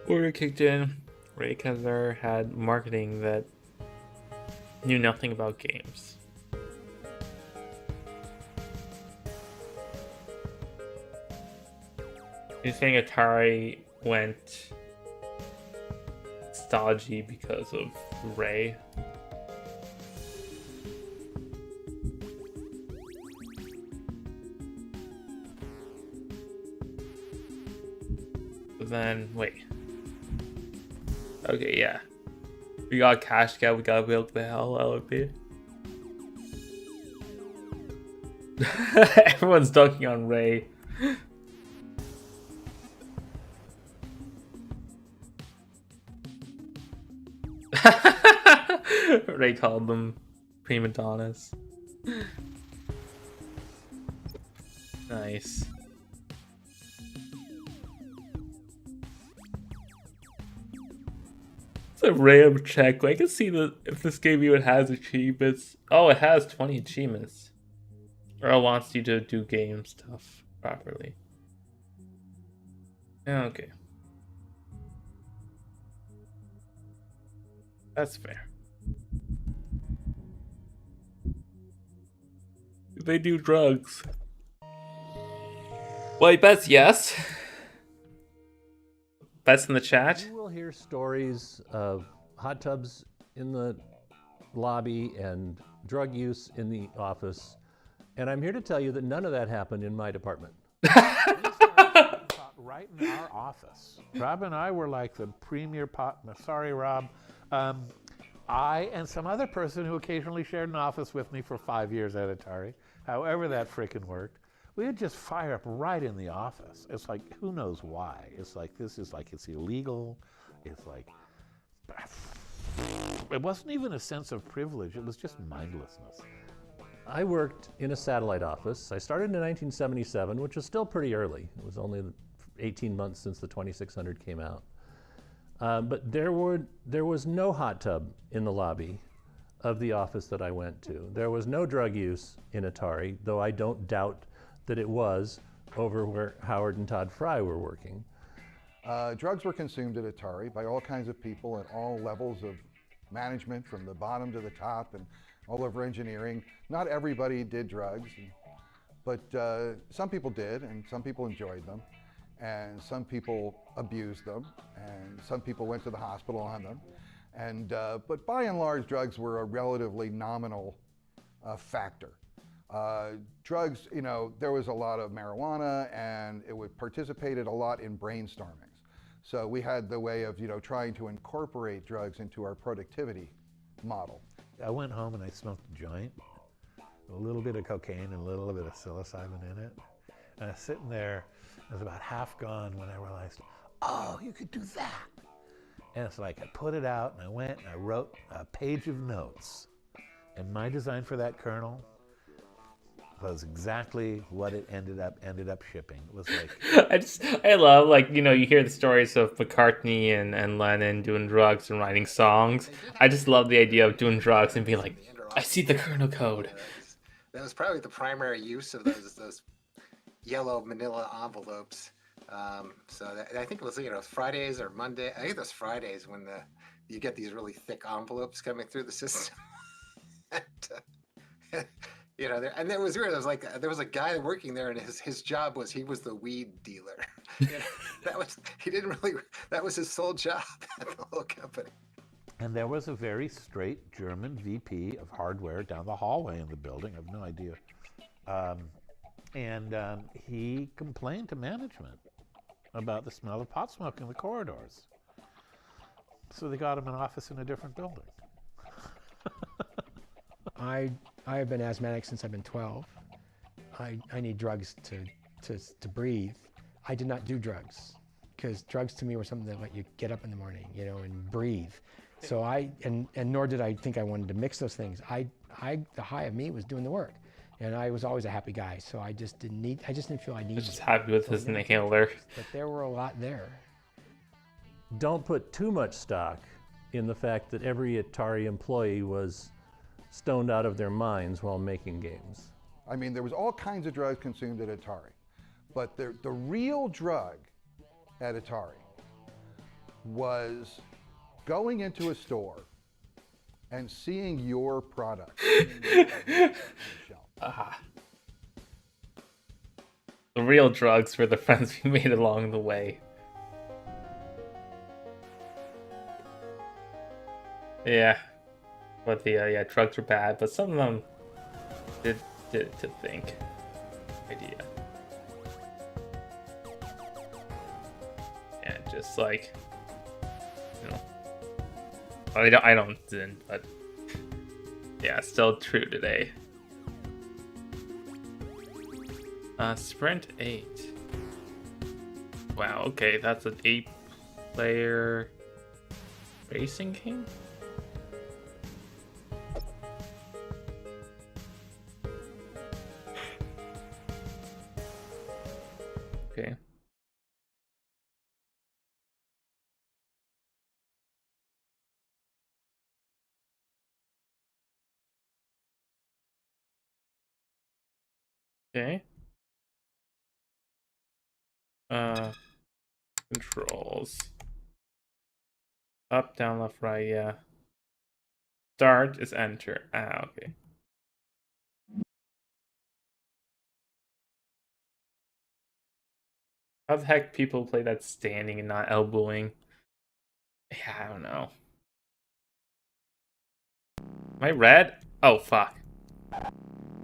Order kicked in. Ray Kessler had marketing that knew nothing about games. You're saying Atari went stodgy because of Ray? But then, wait. Okay, yeah. We got cash cow, we gotta build the hell out of it. Everyone's dunking on Ray. Ray called them prima donnas. Nice. It's a random check. I can see if this game even has achievements. Oh, it has 20 achievements. Or it wants you to do game stuff properly. Okay. That's fair. They do drugs. Well, I bet yes. Best in the chat. You will hear stories of hot tubs in the lobby and drug use in the office. And I'm here to tell you that none of that happened in my department. Right in our office. Rob and I were like the premier sorry, Rob. I and some other person who occasionally shared an office with me for 5 years at Atari, however that frickin' worked, we would just fire up right in the office. It's like, who knows why? It's like, it's illegal. It's like, it wasn't even a sense of privilege. It was just mindlessness. I worked in a satellite office. I started in 1977, which was still pretty early. It was only 18 months since the 2600 came out. But there was no hot tub in the lobby of the office that I went to. There was no drug use in Atari, though I don't doubt that it was over where Howard and Todd Fry were working. Drugs were consumed at Atari by all kinds of people at all levels of management, from the bottom to the top and all over engineering. Not everybody did drugs, but some people did, and some people enjoyed them, and some people abused them, and some people went to the hospital on them. And but by and large, drugs were a relatively nominal factor. Drugs, you know, there was a lot of marijuana, and it would participated a lot in brainstormings. So we had the way of, you know, trying to incorporate drugs into our productivity model. I went home and I smoked a joint, a little bit of cocaine and a little bit of psilocybin in it. And I was sitting there, it was about half gone when I realized, oh, you could do that. And it's like, I put it out and I went and I wrote a page of notes. And my design for that kernel was exactly what it ended up shipping. It was like, I love, like, you know, you hear the stories of McCartney and Lennon doing drugs and writing songs. I just love the idea of doing drugs and being like, I see the kernel code. That was probably the primary use of those yellow manila envelopes. I think it was, you know, Fridays or Monday. I think it was Fridays when you get these really thick envelopes coming through the system. You know, and it was weird. It was like there was a guy working there, and his job was he was the weed dealer. You know, that was his sole job at the whole company. And there was a very straight German VP of hardware down the hallway in the building. I have no idea. He complained to management about the smell of pot smoke in the corridors. So they got him an office in a different building. I have been asthmatic since I've been 12. I need drugs to breathe. I did not do drugs because drugs to me were something that let you get up in the morning, you know, and breathe. So and nor did I think I wanted to mix those things. The high of me was doing the work, and I was always a happy guy. So I just didn't feel I needed. Just happy with his inhaler. But there were a lot there. Don't put too much stock in the fact that every Atari employee was stoned out of their minds while making games. I mean, there was all kinds of drugs consumed at Atari, but the real drug at Atari was going into a store and seeing your product. The real drugs were the friends we made along the way. Yeah. But the drugs were bad, but some of them did to think. Idea. Yeah, just like, you know, I don't sin, but yeah, still true today. Sprint 8. Wow, okay, that's an 8-player racing game? Okay. Okay. Controls. Up, down, left, right, yeah. Start is enter. Okay. How the heck people play that standing and not elbowing? Yeah, I don't know. Am I red? Oh, fuck.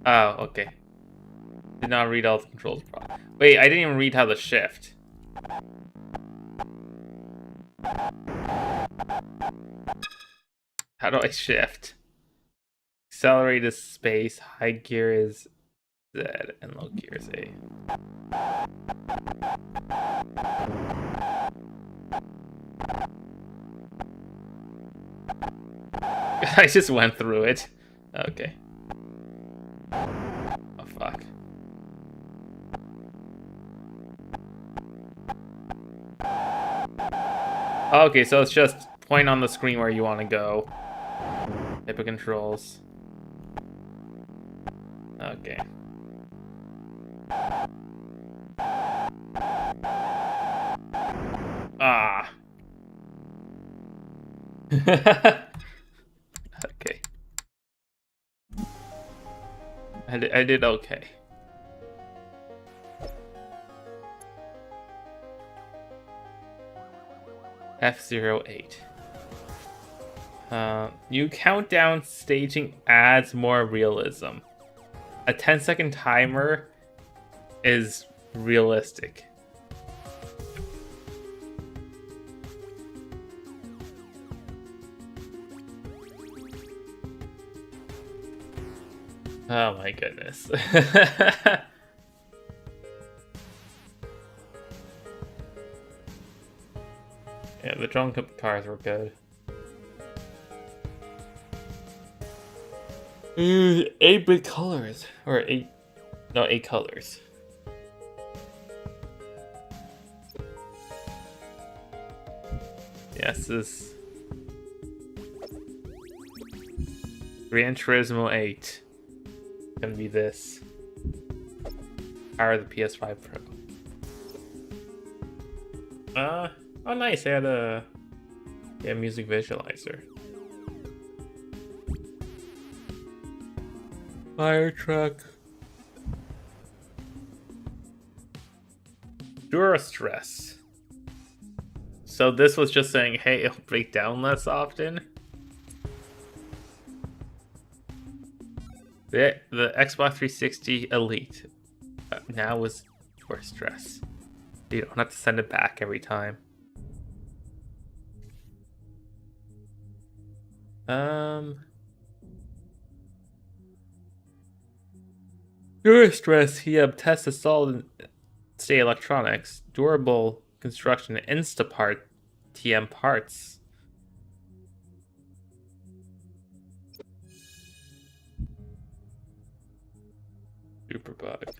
Oh, okay. Did not read all the controls. Wait, I didn't even read how to shift. How do I shift? Accelerate is space, high gear is Z, and low gear is A. I just went through it. Okay. Oh, fuck. Okay, so it's just point on the screen where you want to go. Type of controls. Okay. Ah. Okay. I did okay. F08. New countdown staging adds more realism. A 10-second timer is realistic. Oh my goodness. Yeah, the drone cars were good. 8-bit colors. Or 8 colors. Yes, this Gran Turismo 8 gonna be this. Power the PS5 Pro. Oh nice, they had a music visualizer. Fire truck. Dura-stress. So this was just saying, hey, it'll break down less often. The Xbox 360 Elite now is Dura-stress. You don't have to send it back every time. Dura-stress, he tests the solid state electronics, durable construction, and Instapart TM parts. Superbug.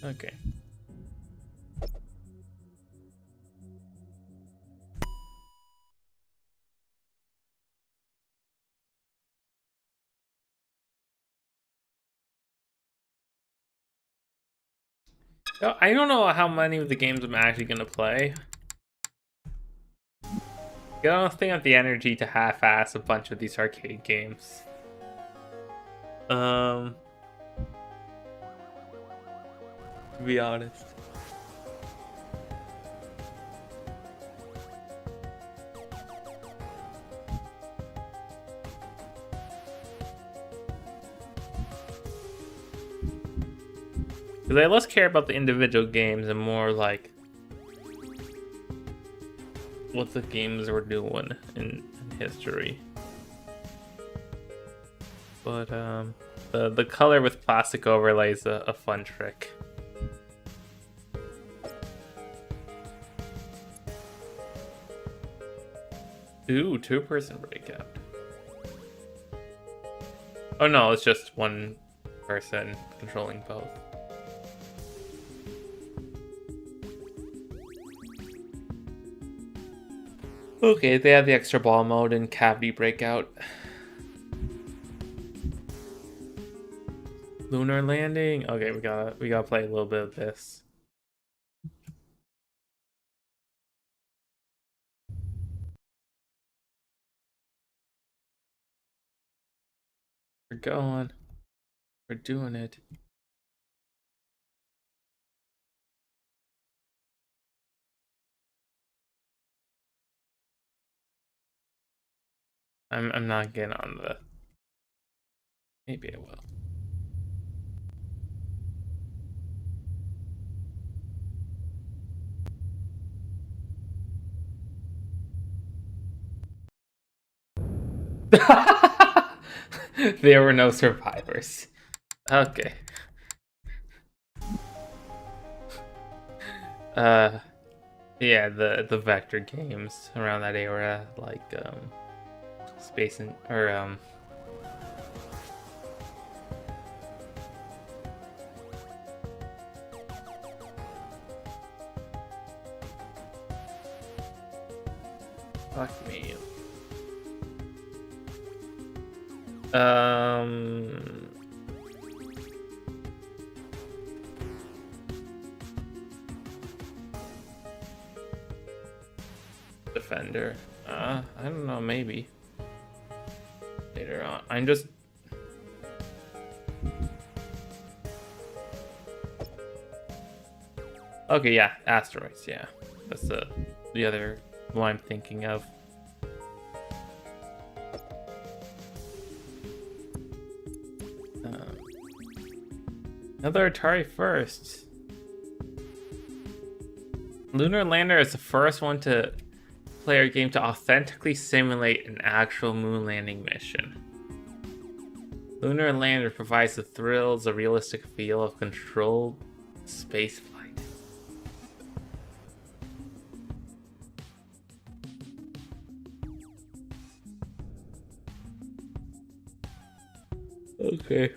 Okay. I don't know how many of the games I'm actually gonna play. I don't think I have the energy to half-ass a bunch of these arcade games. To be honest. Because I less care about the individual games and more like what the games were doing in history. But the color with plastic overlay is a fun trick. Ooh, 2-person breakout. Oh no, it's just one person controlling both. Okay, they have the extra ball mode and cavity breakout. Lunar landing. Okay, we gotta play a little bit of this. We're going. We're doing it. I'm not getting on the. Maybe I will. There were no survivors. Okay. Yeah, the vector games around that era, like Space and fuck me. Defender. I don't know, maybe. Later on. I'm just okay, yeah, asteroids, yeah. That's the other one I'm thinking of. Another Atari first. Lunar Lander is the first one to play a game to authentically simulate an actual moon landing mission. Lunar Lander provides the thrills, a realistic feel of controlled space flight. Okay.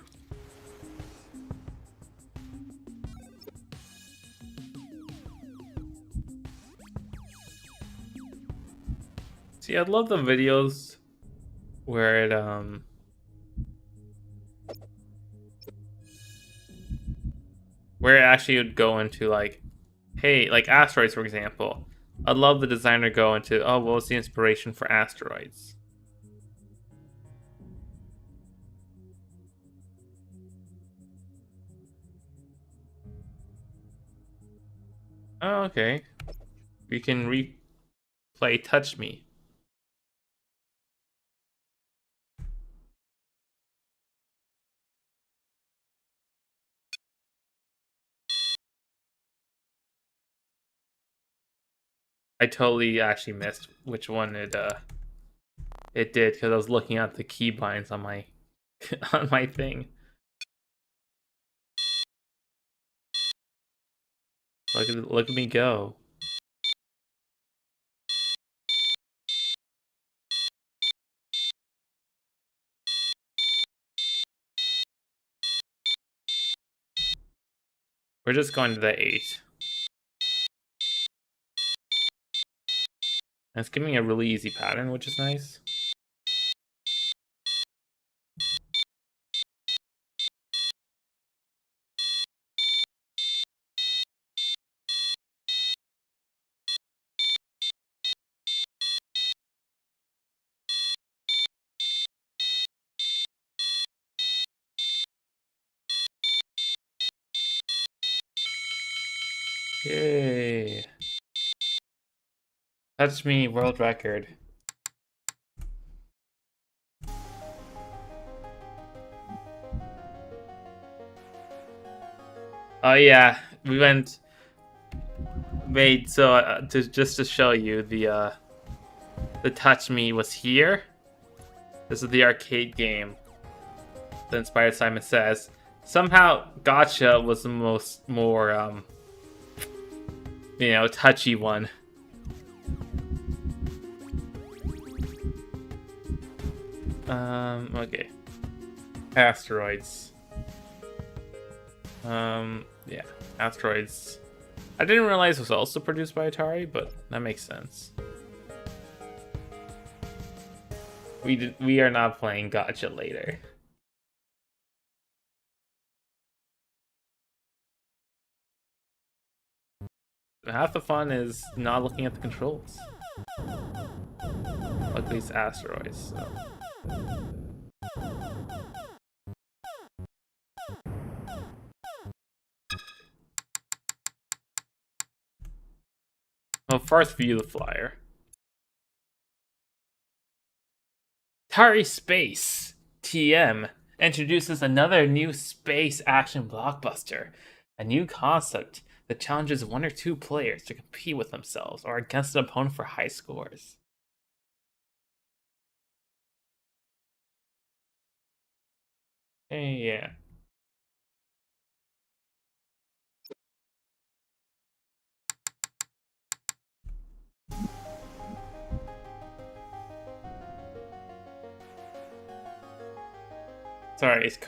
See, I love the videos where it actually would go into like, hey, like asteroids for example. I'd love the designer go into, oh, what was the inspiration for asteroids? Oh, okay. We can replay Touch Me. I totally actually missed which one it did because I was looking at the keybinds on my on my thing. Look at me go. We're just going to the 8. And it's giving me a really easy pattern, which is nice. Yay. Touch Me world record. Oh yeah, we made so just to show you the Touch Me was here. This is the arcade game. The Inspired Simon Says. Somehow Gotcha was the more touchy one. Okay. Asteroids. Yeah, Asteroids. I didn't realize it was also produced by Atari, but that makes sense. We are not playing Gotcha later. Half the fun is not looking at the controls. Like these asteroids. So. Well, first view the flyer. Atari Space TM introduces another new space action blockbuster, a new concept that challenges one or two players to compete with themselves or against an opponent for high scores. Yeah. Sorry, it's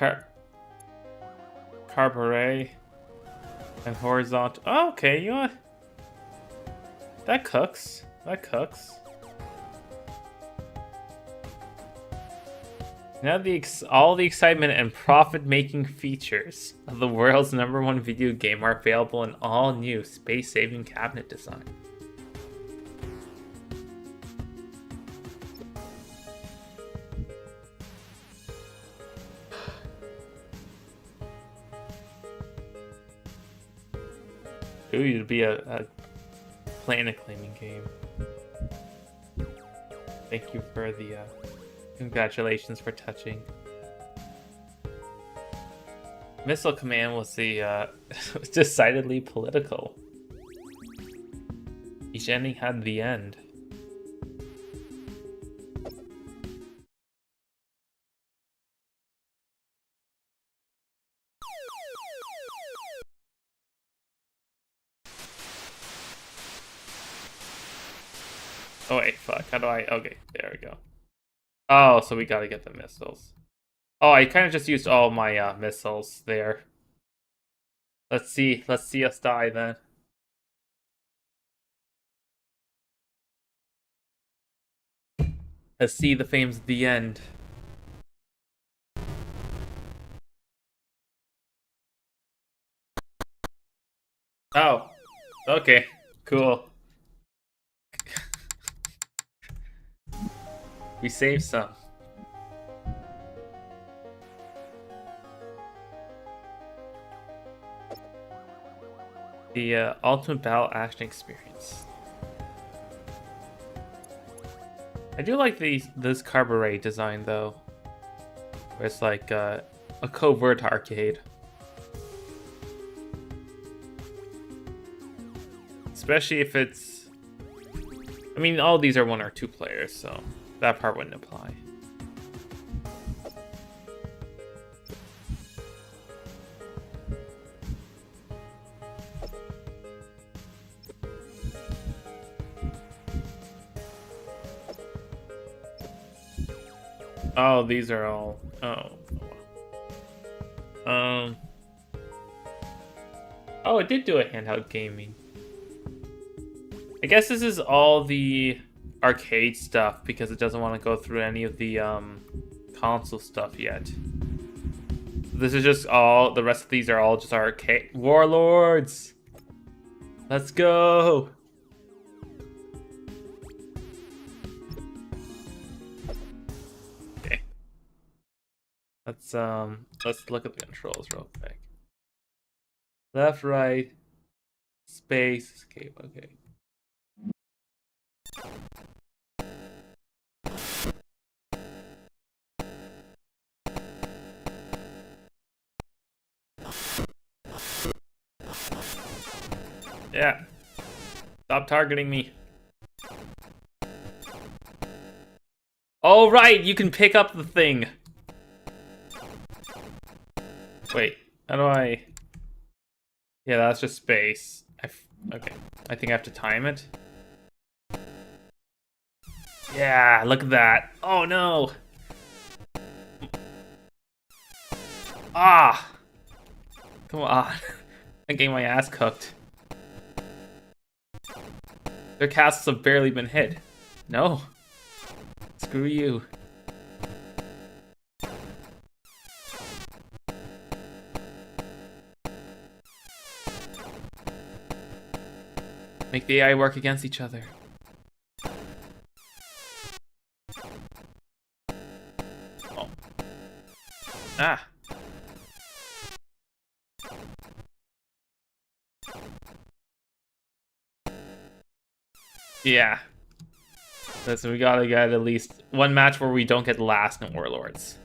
carburet and horizontal. Oh, okay, you know what? That cooks. That cooks. Now all the excitement and profit-making features of the world's #1 video game are available in all new space-saving cabinet design. Ooh, it'd be a planet claiming game. Thank you for the congratulations for touching. Missile Command was the was decidedly political. Each ending had the end. Oh wait, fuck. How do I? Okay, there we go. Oh, so we gotta get the missiles. Oh, I kind of just used all my missiles there. Let's see us die then. Let's see the fame's the end. Oh, okay, cool. We saved some. The Ultimate Battle Action Experience. I do like this carburet design though, where it's like a covert arcade. Especially if it's... I mean, all these are 1 or 2 players, so that part wouldn't apply. Oh, these are all... Oh. Oh, it did do a handheld gaming. I guess this is all the arcade stuff because it doesn't want to go through any of the console stuff yet. This is just all... The rest of these are all just arcade... Warlords! Let's go! Okay. Let's look at the controls real quick. Left, right, space, escape, okay. Yeah. Stop targeting me. Oh, right, you can pick up the thing. Wait, how do I... Yeah, that's just space. Okay, I think I have to time it. Yeah, look at that. Oh, no. Ah. Come on. I'm getting my ass cooked. Their castles have barely been hit. No. Screw you. make the AI work against each other. Oh. Ah. Yeah. Listen, we gotta get at least one match where we don't get last in Warlords.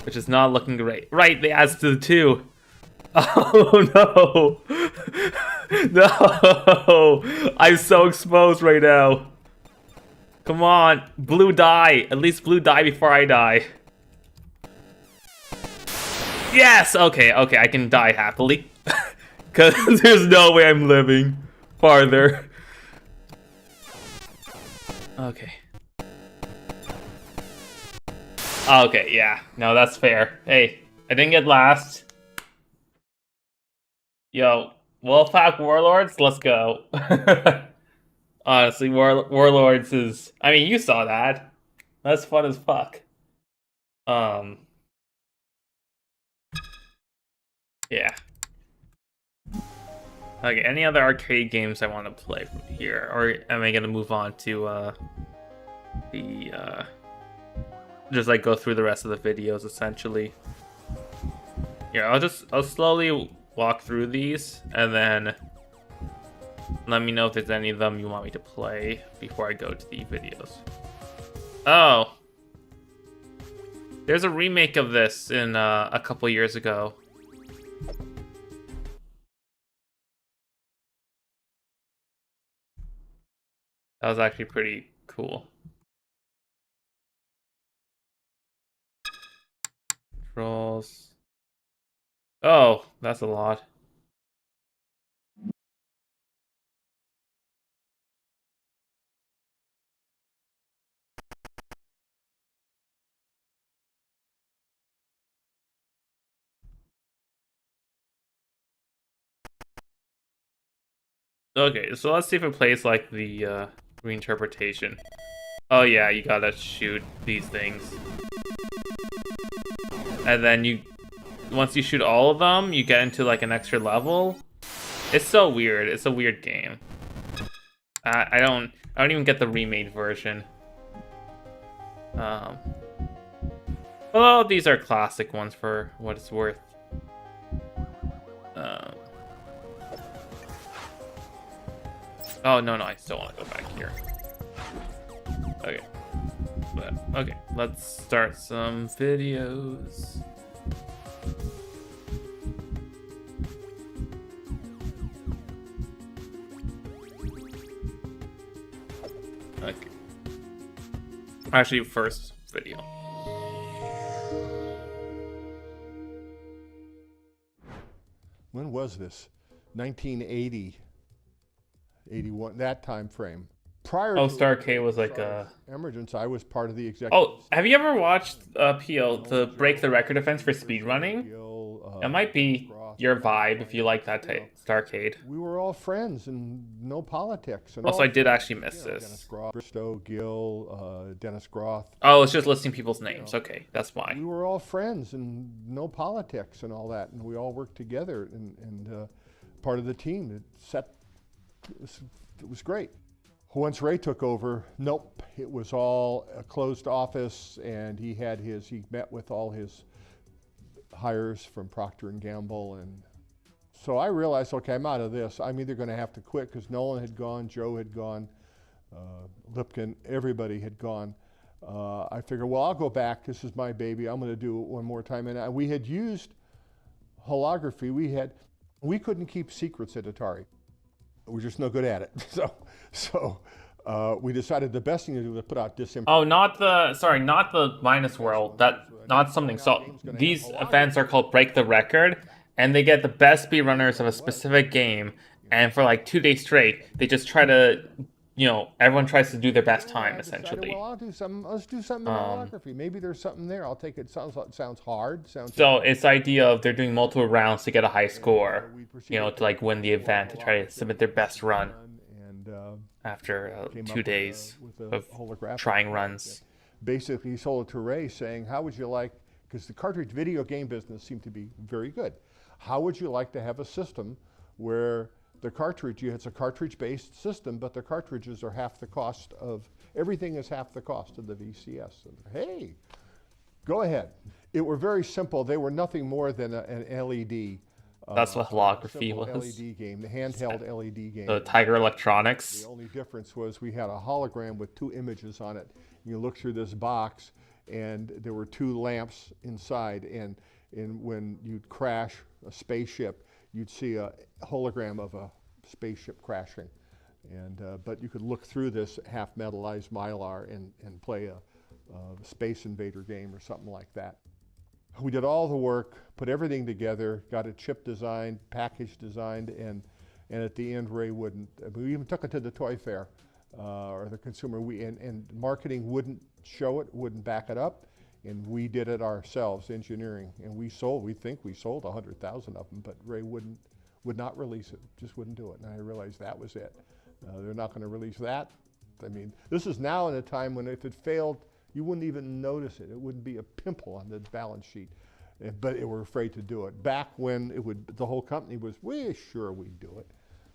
Which is not looking great. Right, they asked to the 2. Oh no! No! I'm so exposed right now. Come on, blue die. At least blue die before I die. Yes! Okay, I can die happily. Because there's no way I'm living farther. Okay. Okay, yeah. No, that's fair. Hey, I didn't get last. Yo, Wolfpack Warlords, let's go. Honestly, Warlords is... I mean, you saw that. That's fun as fuck. Yeah. Okay, any other arcade games I want to play from here? Or am I going to move on to, just, like, go through the rest of the videos, essentially? Yeah, I'll slowly walk through these, and then let me know if there's any of them you want me to play before I go to the videos. Oh! There's a remake of this in, a couple years ago. That was actually pretty cool. Controls. Oh, that's a lot. Okay, so let's see if it plays like the reinterpretation. Oh yeah, you gotta shoot these things. And then once you shoot all of them, you get into like an extra level. It's so weird. It's a weird game. I don't even get the remade version. Well, these are classic ones for what it's worth. Oh no, I still want to go back here. Okay. Okay, let's start some videos. Okay. Actually, first video. When was this? 1980, 81, that time frame. Prior to Starcade was like emergence, I was part of the executive. Oh, have you ever watched PO, the break the record defense for speedrunning? It might be your vibe if you like that type Starcade. We were all friends and no politics. And also, I did actually miss this. Dennis Groff, Bristow, Gill, Dennis Groff. Oh, it's just listing people's names. Okay, that's why. We were all friends and no politics and all that, and we all worked together and part of the team that set. It was great. Once Ray took over, nope, it was all a closed office, and he met with all his hires from Procter & Gamble, and so I realized, okay, I'm out of this. I'm either going to have to quit because Nolan had gone, Joe had gone, Lipkin, everybody had gone. I figured, well, I'll go back. This is my baby. I'm going to do it one more time. And we had used holography. We couldn't keep secrets at Atari. We're just no good at it. So we decided the best thing to do was put out disinformation. Oh, not the Minus World. Not something. So these events are called Break the Record, and they get the best speedrunners of a specific game, and for like 2 days straight, they just try to, everyone tries to do their best time, essentially. Well, let's do something in holography. Maybe there's something there. I'll take it. Sounds hard. So it's the idea of they're doing multiple rounds to get a high score, to like win the event, to try to submit their best run. After 2 days of trying runs. Basically, he sold it to Ray saying, how would you like, because the cartridge video game business seemed to be very good, how would you like to have a system where the cartridge, it's a cartridge-based system, but the cartridges are half the cost of, everything is half the cost of the VCS. And, hey, go ahead. It were very simple. They were nothing more than an LED. That's what holography was. LED game, the handheld LED game. The Tiger Electronics. The only difference was we had a hologram with 2 images on it. You look through this box, and there were 2 lamps inside, and when you'd crash a spaceship, you'd see a hologram of a spaceship crashing. And but you could look through this half metallized mylar and play a Space Invader game or something like that. We did all the work, put everything together, got a chip designed, package designed, and at the end Ray wouldn't. We even took it to the toy fair or the consumer. And marketing wouldn't show it, wouldn't back it up, and we did it ourselves, engineering, and we think we sold 100,000 of them, but Ray would not release it, just wouldn't do it. And I realized that was it. They're not going to release that. I mean, this is now in a time when if it failed, you wouldn't even notice it. It wouldn't be a pimple on the balance sheet, but they were afraid to do it. Back when the whole company was, we're sure we'd do it.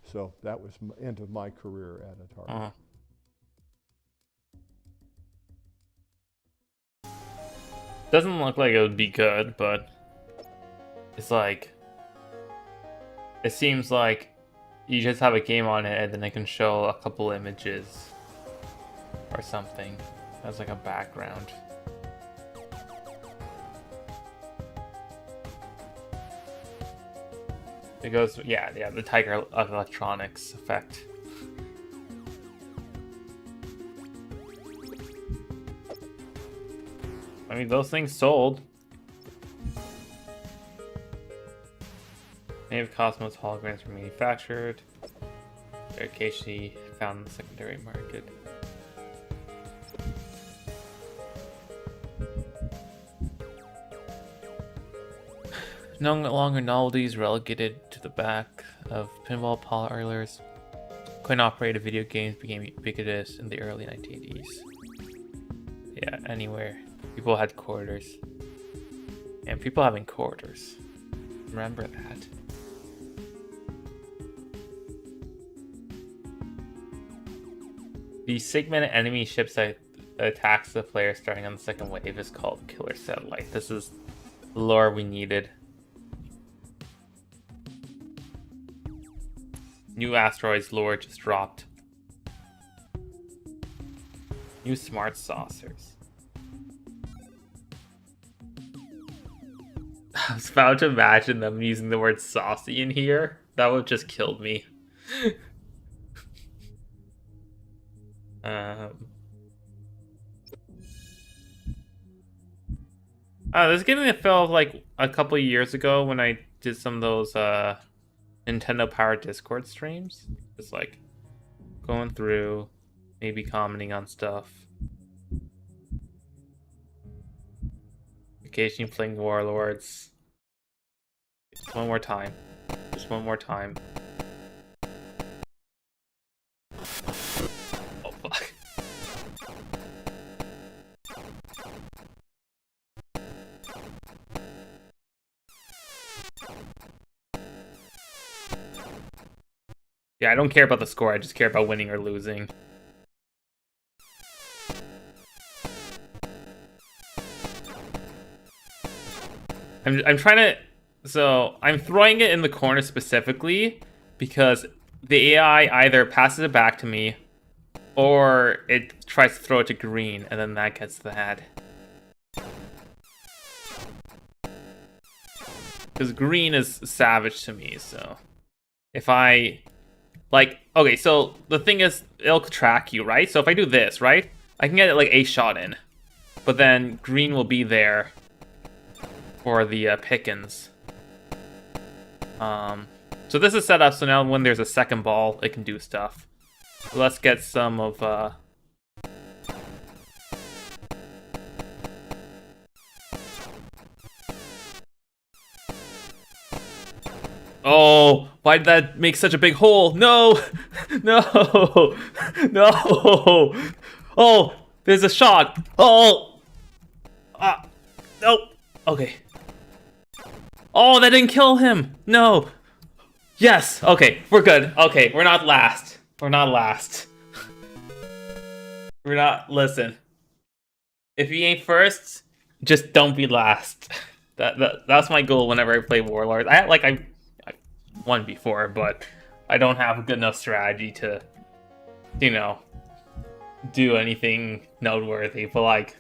So that was the end of my career at Atari. Doesn't look like it would be good, but it's like, it seems like you just have a game on it and then it can show a couple images or something as like a background. It goes, yeah, the Tiger Electronics effect. I mean, those things sold. Many of Cosmos holograms were manufactured. They're occasionally found in the secondary market. No longer novelties relegated to the back of pinball parlors. Coin-operated video games became ubiquitous in the early 1980s. Yeah, anywhere. People had quarters. And people having quarters. Remember that. The segmented enemy ships that attacks the player starting on the second wave is called Killer Satellite. This is the lore we needed. New asteroids lore just dropped. New smart saucers. I was about to imagine them using the word saucy in here. That would have just killed me. This is getting a feel of like a couple of years ago when I did some of those Nintendo Power Discord streams. Just like going through, maybe commenting on stuff. Occasionally playing Warlords. Just one more time. Just one more time. Oh fuck. Yeah, I don't care about the score, I just care about winning or losing. I'm trying to... So, I'm throwing it in the corner specifically because the AI either passes it back to me or it tries to throw it to green and then that gets the ad. Because green is savage to me, so... If I... Like, okay, so the thing is, it'll track you, right? So if I do this, right? I can get it like a shot in. But then green will be there for the pickings. So this is set up so now when there's a second ball, it can do stuff. So let's get some of... Oh, why did that make such a big hole? No! No! No! Oh, there's a shot! Oh! Nope. Okay. Oh, that didn't kill him! No! Yes. Okay, we're good. Okay, we're not last. We're not last. We're not. Listen. If you ain't first, just don't be last. That's my goal whenever I play Warlords. I won before, but I don't have a good enough strategy to, you know, do anything noteworthy. But like,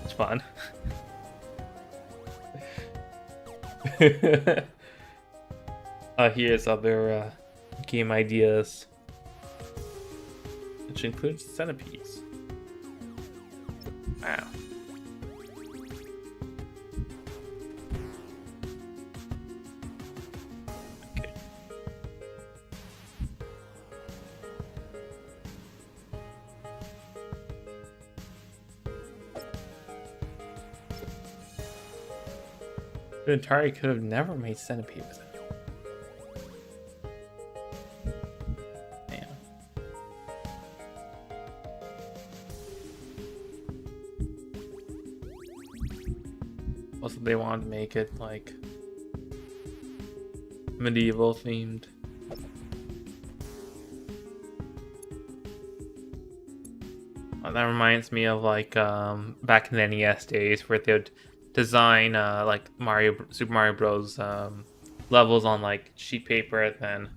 it's fun. Here's other game ideas, which includes centipedes. Wow. Okay. The Atari could have never made centipede with it. Also, they wanted to make it like medieval themed. That reminds me of like back in the NES days where they would design like Super Mario Bros. Levels on like sheet paper. Then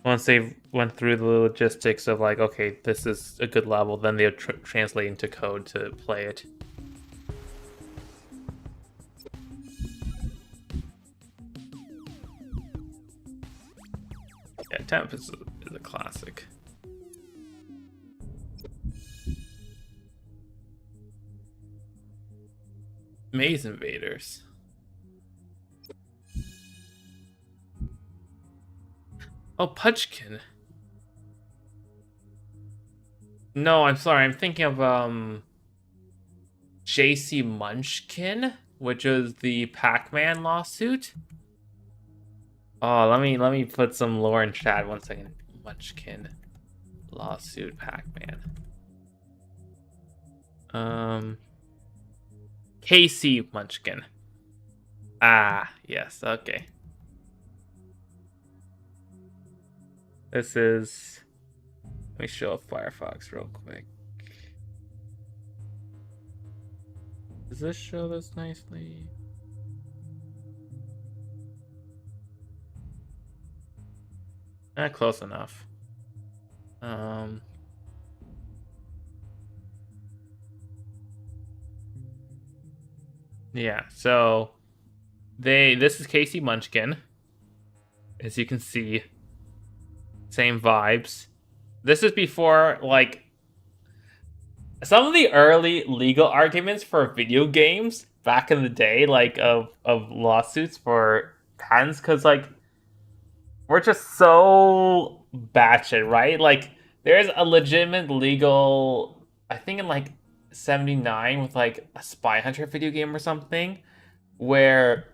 once they went through the logistics of like, okay, this is a good level, then they would translate into code to play it. Yeah, Temp is a classic. Maze Invaders. Oh, Pudgekin. No, I'm sorry. I'm thinking of JC Munchkin, which is the Pac-Man lawsuit. Oh, let me put some lore in chat. 1 second. Munchkin lawsuit Pac-Man. KC Munchkin. Ah, yes. Okay. This is. Let me show up Firefox real quick. Does this show this nicely? Close enough. Yeah, so this is Casey Munchkin. As you can see, same vibes. This is before like some of the early legal arguments for video games back in the day, like of lawsuits for patents, because like we're just so batshit, right? Like there's a legitimate legal, I think in like 79 with like a Spy Hunter video game or something, where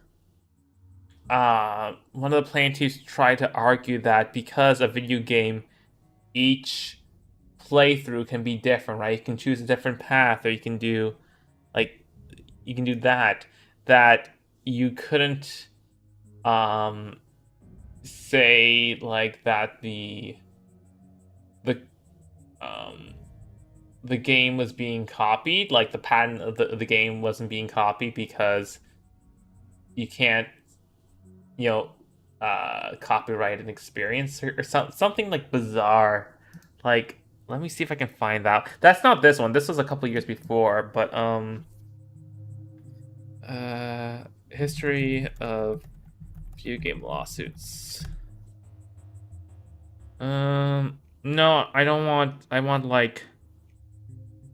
one of the plaintiffs tried to argue that because a video game, each playthrough can be different, right? You can choose a different path, or you can do like that you couldn't say like that the game was being copied, like the patent of the game wasn't being copied because you can't, copyright an experience or something like bizarre. Like, let me see if I can find that. That's not this one. This was a couple years before, but history of video game lawsuits. No, I don't want. I want like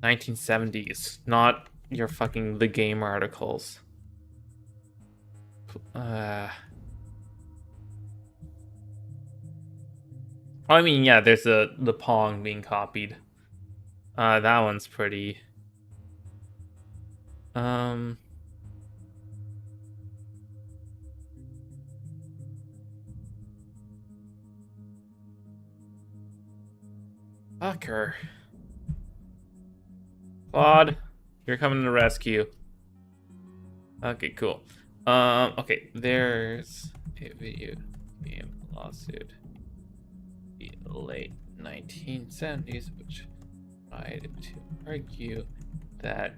1970s, not your fucking The Game articles. I mean, yeah, there's the Pong being copied. That one's pretty. Fucker. Claude, you're coming to the rescue. Okay, cool. Okay, there's a video game lawsuit in the late 1970s which tried to argue that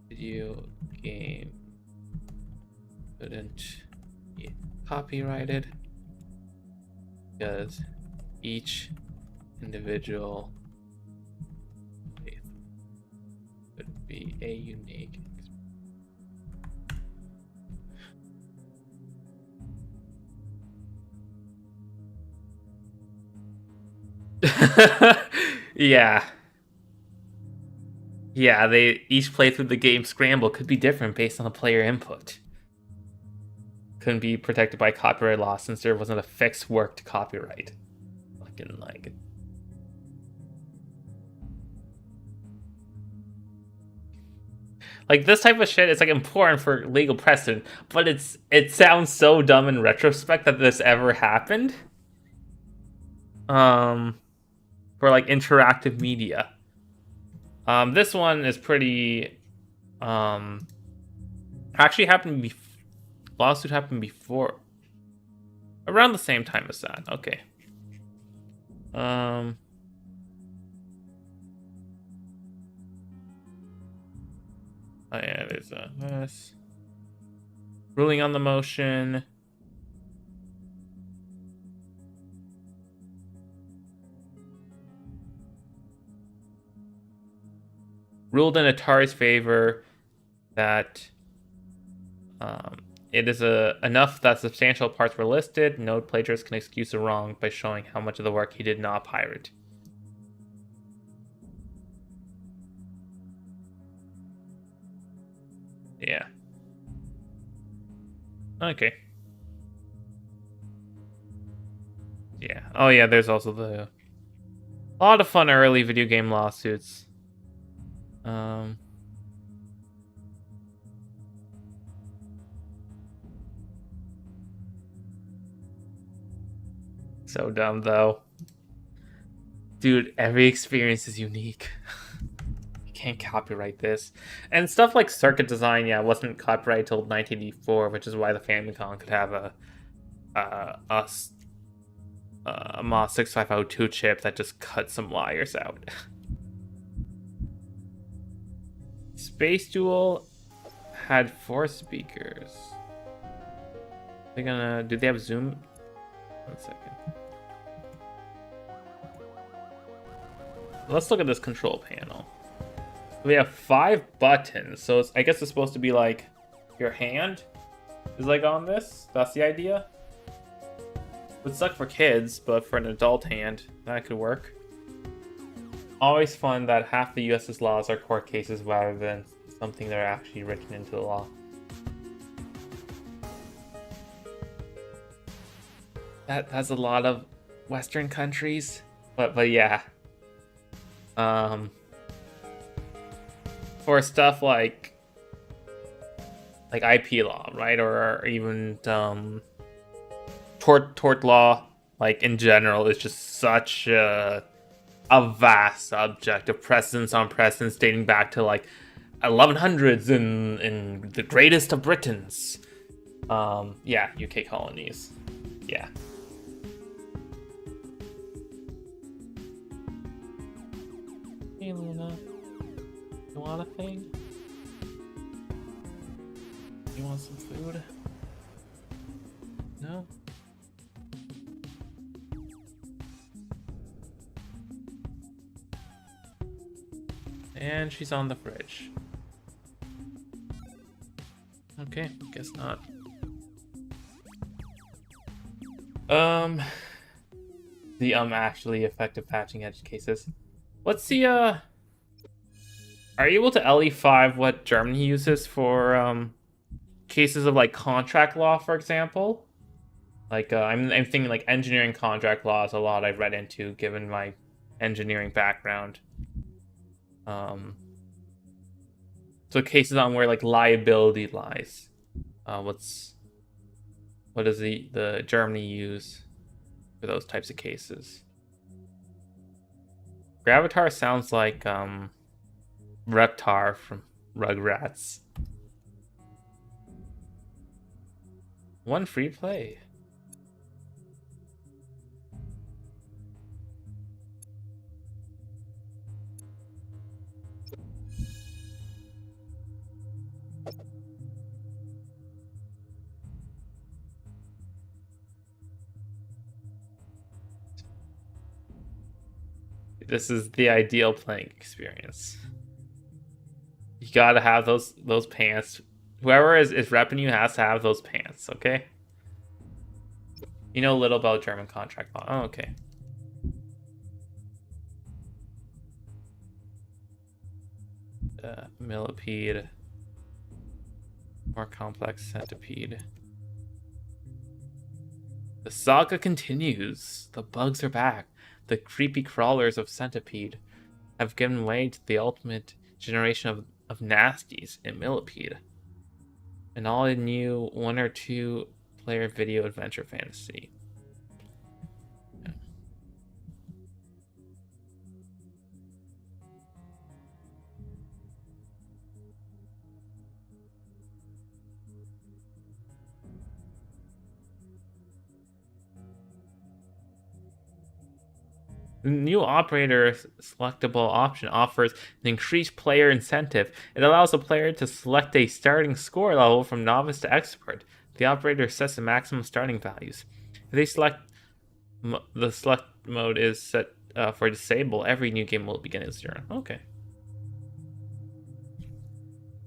video game couldn't be copyrighted because each individual would be a unique yeah. Yeah, they each playthrough the game Scramble could be different based on the player input. Couldn't be protected by copyright law since there wasn't a fixed work to copyright. Fucking like this type of shit is like important for legal precedent, but it sounds so dumb in retrospect that this ever happened. For like interactive media. This one is pretty actually happened lawsuit happened before around the same time as that. Okay. Oh yeah, there's this. Ruling on the motion. Ruled in Atari's favor that it is enough that substantial parts were listed. No plagiarist can excuse the wrong by showing how much of the work he did not pirate. Yeah. Okay. Yeah. Oh yeah, there's also a lot of fun early video game lawsuits. So dumb though. Dude, every experience is unique. You can't copyright this. And stuff like circuit design, yeah, wasn't copyrighted till 1984, which is why the Famicom could have a MOS 6502 chip that just cut some wires out. Space Duel had 4 speakers. Do they have Zoom? 1 second. Let's look at this control panel. We have 5 buttons, so I guess it's supposed to be like your hand is like on this. That's the idea. Would suck for kids, but for an adult hand, that could work. Always fun that half the US's laws are court cases rather than something that are actually written into the law. That's a lot of Western countries, but yeah. For stuff like IP law, right, or even tort law, like in general, is just such a vast subject of precedents on precedents dating back to like 1100s in the greatest of Britons. Yeah, UK colonies. Yeah. Hey Luna, you want a thing? You want some food? No? And she's on the fridge. Okay, guess not. The actually effective patching edge cases. What's the are you able to LE5 what Germany uses for cases of like contract law, for example? Like I'm thinking like engineering contract law is a lot I've read into given my engineering background. So cases on where like liability lies. What does the Germany use for those types of cases? Gravatar sounds like Reptar from Rugrats. One free play. This is the ideal playing experience. You gotta have those pants. Whoever is repping you has to have those pants, okay? You know little about German contract law. Oh, okay. Millipede. More complex centipede. The saga continues. The bugs are back. The creepy crawlers of centipede have given way to the ultimate generation of nasties in millipede. An all new 1 or 2 player video adventure fantasy. The new operator selectable option offers an increased player incentive. It allows a player to select a starting score level from novice to expert. The operator sets the maximum starting values. If they select the select mode is set for disable, every new game will begin at 0. Okay.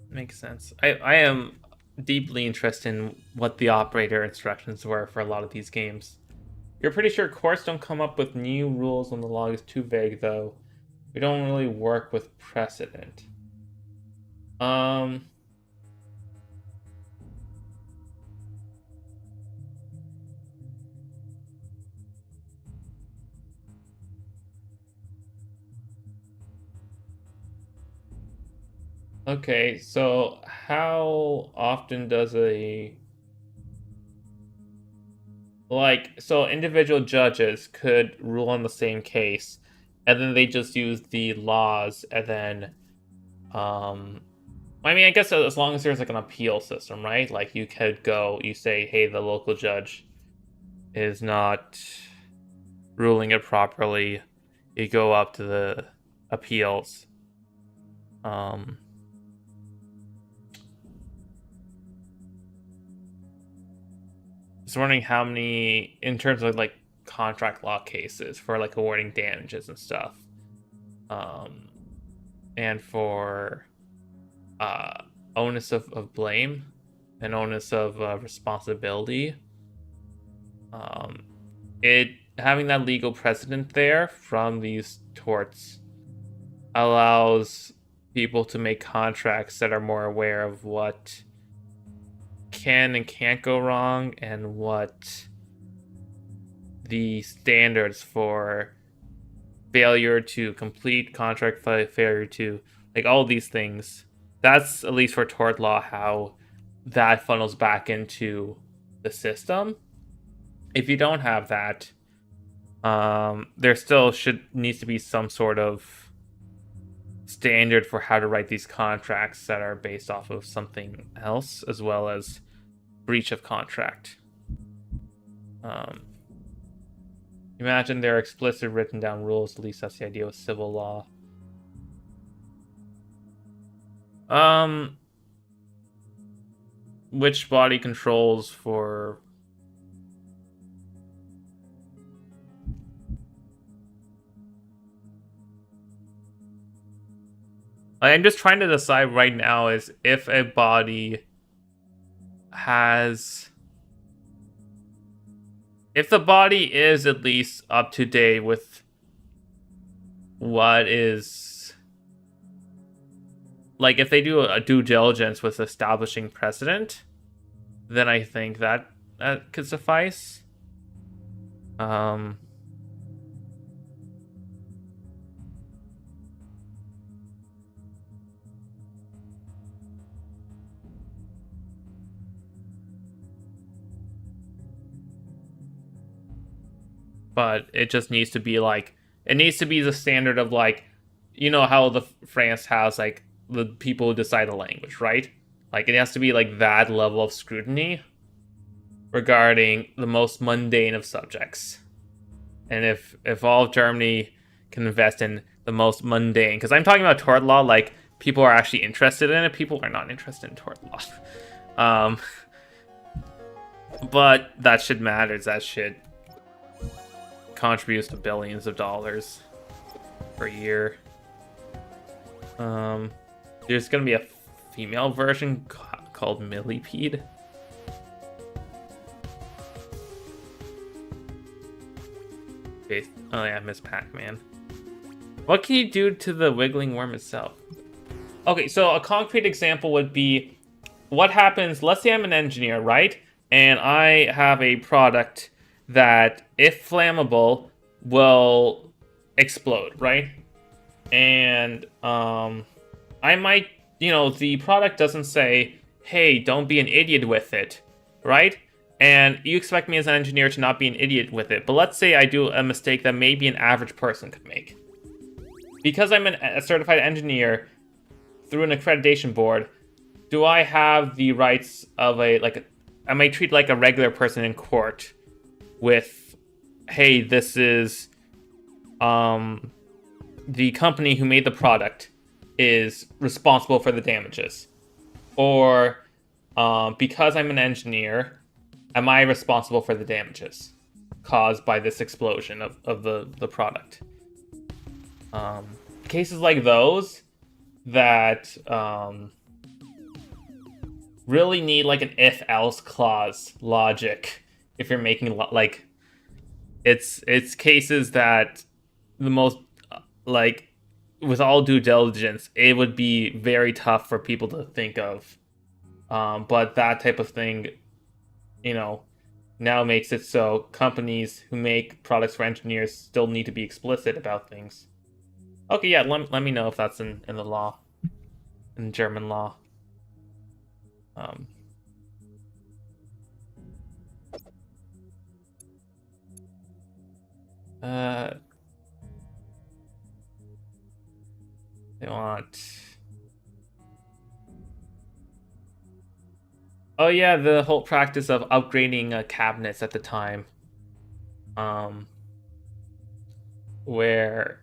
Makes sense. I am deeply interested in what the operator instructions were for a lot of these games. You're pretty sure courts don't come up with new rules when the law is too vague, though. We don't really work with precedent. Okay, so how often does so individual judges could rule on the same case, and then they just use the laws, and then, I mean, I guess as long as there's like an appeal system, right? Like you could go, you say, hey, the local judge is not ruling it properly. You go up to the appeals. Just wondering how many, in terms of like contract law cases for like awarding damages and stuff, and for onus of blame and onus of responsibility, it having that legal precedent there from these torts allows people to make contracts that are more aware of what can and can't go wrong and what the standards for failure to complete contract, failure to, like, all these things. That's, at least for tort law, how that funnels back into the system. If you don't have that, there still needs to be some sort of standard for how to write these contracts that are based off of something else, as well as breach of contract. Imagine there are explicit written down rules. At least that's the idea with civil law. Which body controls for... I'm just trying to decide right now is if a body has... If the body is at least up to date with what is... Like, if they do a due diligence with establishing precedent, then I think that could suffice. But it just needs to be like, it needs to be the standard of, like, you know how the France has like the people who decide the language, right? Like, it has to be like that level of scrutiny regarding the most mundane of subjects. And if all of Germany can invest in the most mundane, because I'm talking about tort law, like people are actually interested in it, people are not interested in tort law. But that shit matters. That shit contributes to billions of dollars per year. There's gonna be a female version called Millipede. Oh yeah, Miss Pac-Man. What can you do to the wiggling worm itself? Okay, so a concrete example would be what happens, let's say I'm an engineer, right? And I have a product that, if flammable, will explode, right? And I might, the product doesn't say, hey, don't be an idiot with it, right? And you expect me as an engineer to not be an idiot with it. But let's say I do a mistake that maybe an average person could make. Because I'm a certified engineer through an accreditation board, do I have the rights of I might treat like a regular person in court with, hey, this is the company who made the product is responsible for the damages. Or because I'm an engineer, am I responsible for the damages caused by this explosion of the product? Cases like those that really need like an if-else clause logic if you're making it's cases that the most with all due diligence, it would be very tough for people to think of. But that type of thing, now makes it so companies who make products for engineers still need to be explicit about things. Okay, yeah, let me know if that's in the law, in German law. They want... Oh yeah, the whole practice of upgrading cabinets at the time. Where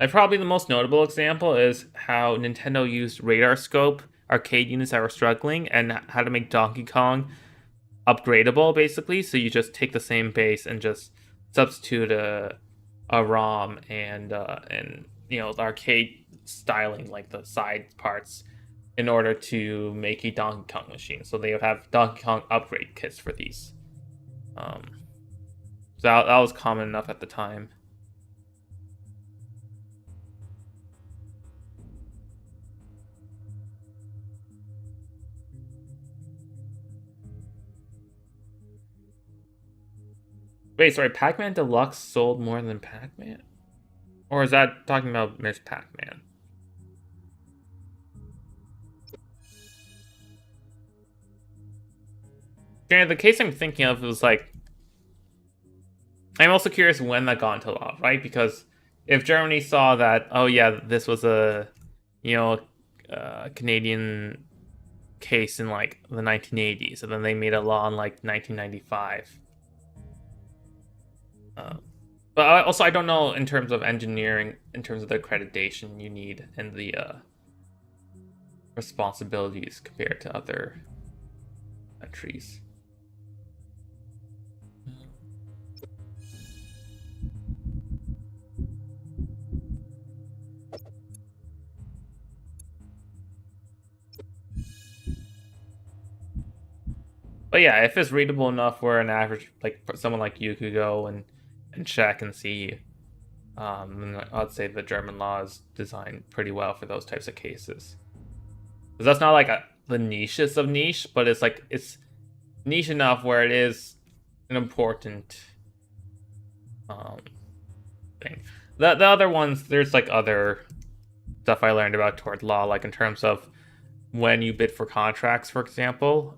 probably the most notable example is how Nintendo used radar scope arcade units that were struggling and how to make Donkey Kong upgradable, basically. So you just take the same base and just substitute a ROM and the arcade styling, like the side parts, in order to make a Donkey Kong machine. So they would have Donkey Kong upgrade kits for these. So that was common enough at the time. Wait, sorry, Pac-Man Deluxe sold more than Pac-Man? Or is that talking about Miss Pac-Man? The case I'm thinking of was I'm also curious when that got into law, right? Because if Germany saw that, oh yeah, this was a, Canadian case in the 1980s, and then they made a law in 1995. But also, I don't know in terms of engineering, in terms of the accreditation you need and the responsibilities compared to other countries. But yeah, if it's readable enough where an average, someone like you could go and check and see, I'd say the German law is designed pretty well for those types of cases. Because that's not the nichest of niche, but it's niche enough where it is an important thing. The other ones, there's other stuff I learned about tort law, in terms of when you bid for contracts, for example.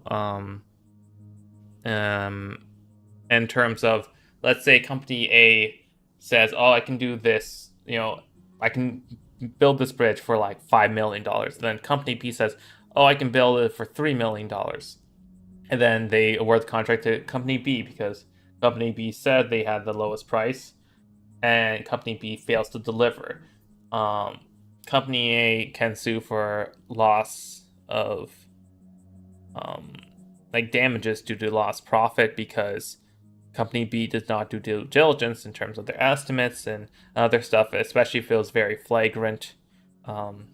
In terms of, let's say company A says, oh, I can do this, I can build this bridge for $5 million. Then company B says, oh, I can build it for $3 million. And then they award the contract to Company B because Company B said they had the lowest price, and Company B fails to deliver. Company A can sue for loss of like damages due to lost profit because Company B does not do due diligence in terms of their estimates and other stuff, especially if it was very flagrant. And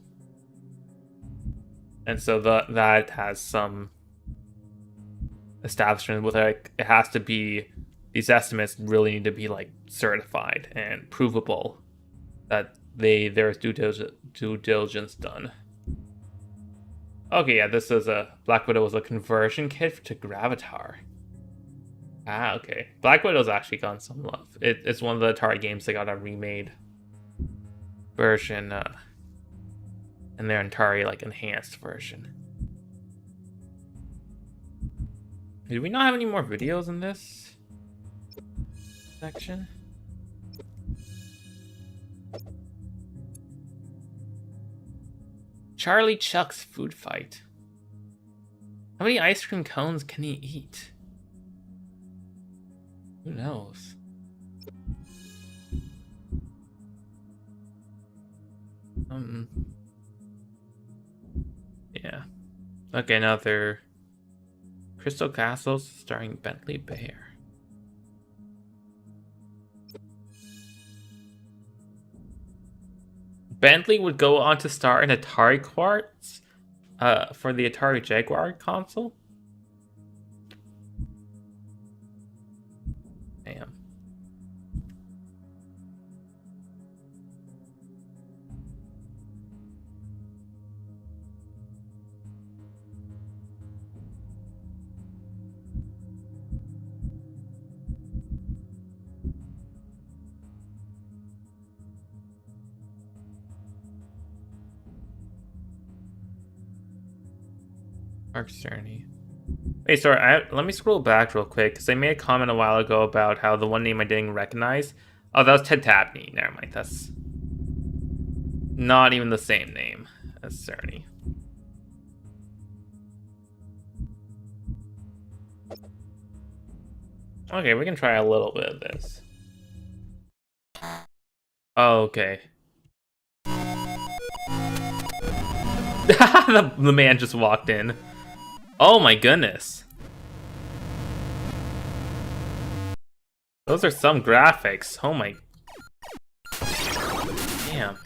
so that has some establishment with like it has to be, these estimates really need to be like certified and provable that there's due diligence done. Okay, yeah, this is a Black Widow was a conversion kit to Gravatar. Ah, okay. Black Widow's actually gotten some love. It's one of the Atari games that got a remade version, and their Atari like enhanced version. Do we not have any more videos in this section? Charlie Chuck's food fight. How many ice cream cones can he eat? Who knows? Yeah. Okay, now they're Crystal Castles starring Bentley Bear. Bentley would go on to star in Atari Quartz for the Atari Jaguar console. Damn. Mark's Journey. Wait, sorry, let me scroll back real quick, because I made a comment a while ago about how the one name I didn't recognize. Oh, that was Ted Tapney. Never mind, that's not even the same name as Cerny. Okay, we can try a little bit of this. Oh, okay. the man just walked in. Oh my goodness. Those are some graphics. Oh my. Damn.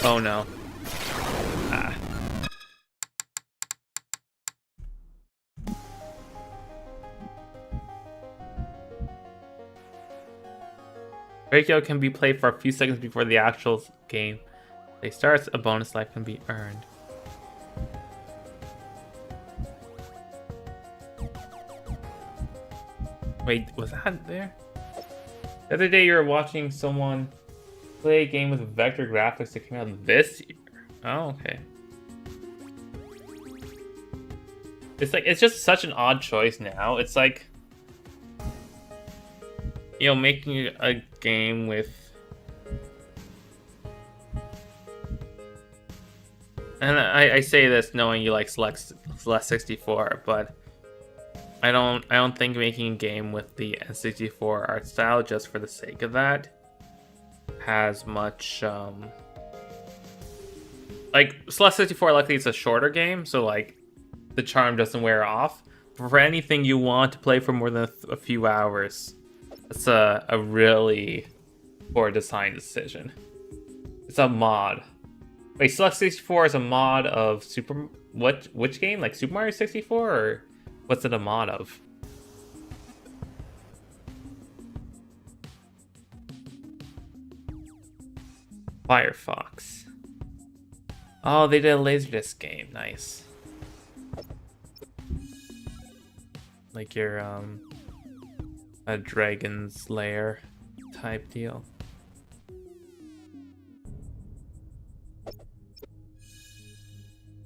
Oh no. Ah. Breakout can be played for a few seconds before the actual game. They starts, a bonus life can be earned. Wait, was that there? The other day you were watching someone play a game with vector graphics that came out this year. Oh, okay. It's like, it's just such an odd choice now. It's like, you know, making a game with, and I say this knowing you like Celeste 64, but I don't think making a game with the N64 art style just for the sake of that has much like Celeste 64, luckily it's a shorter game, so like the charm doesn't wear off. For anything you want to play for more than a few hours, it's a really poor design decision. It's a mod. Wait, Celeste 64 is a mod of which game? Like Super Mario 64, or what's it a mod of? Firefox. Oh, they did a Laserdisc game. Nice. Like your a Dragon's Lair type deal.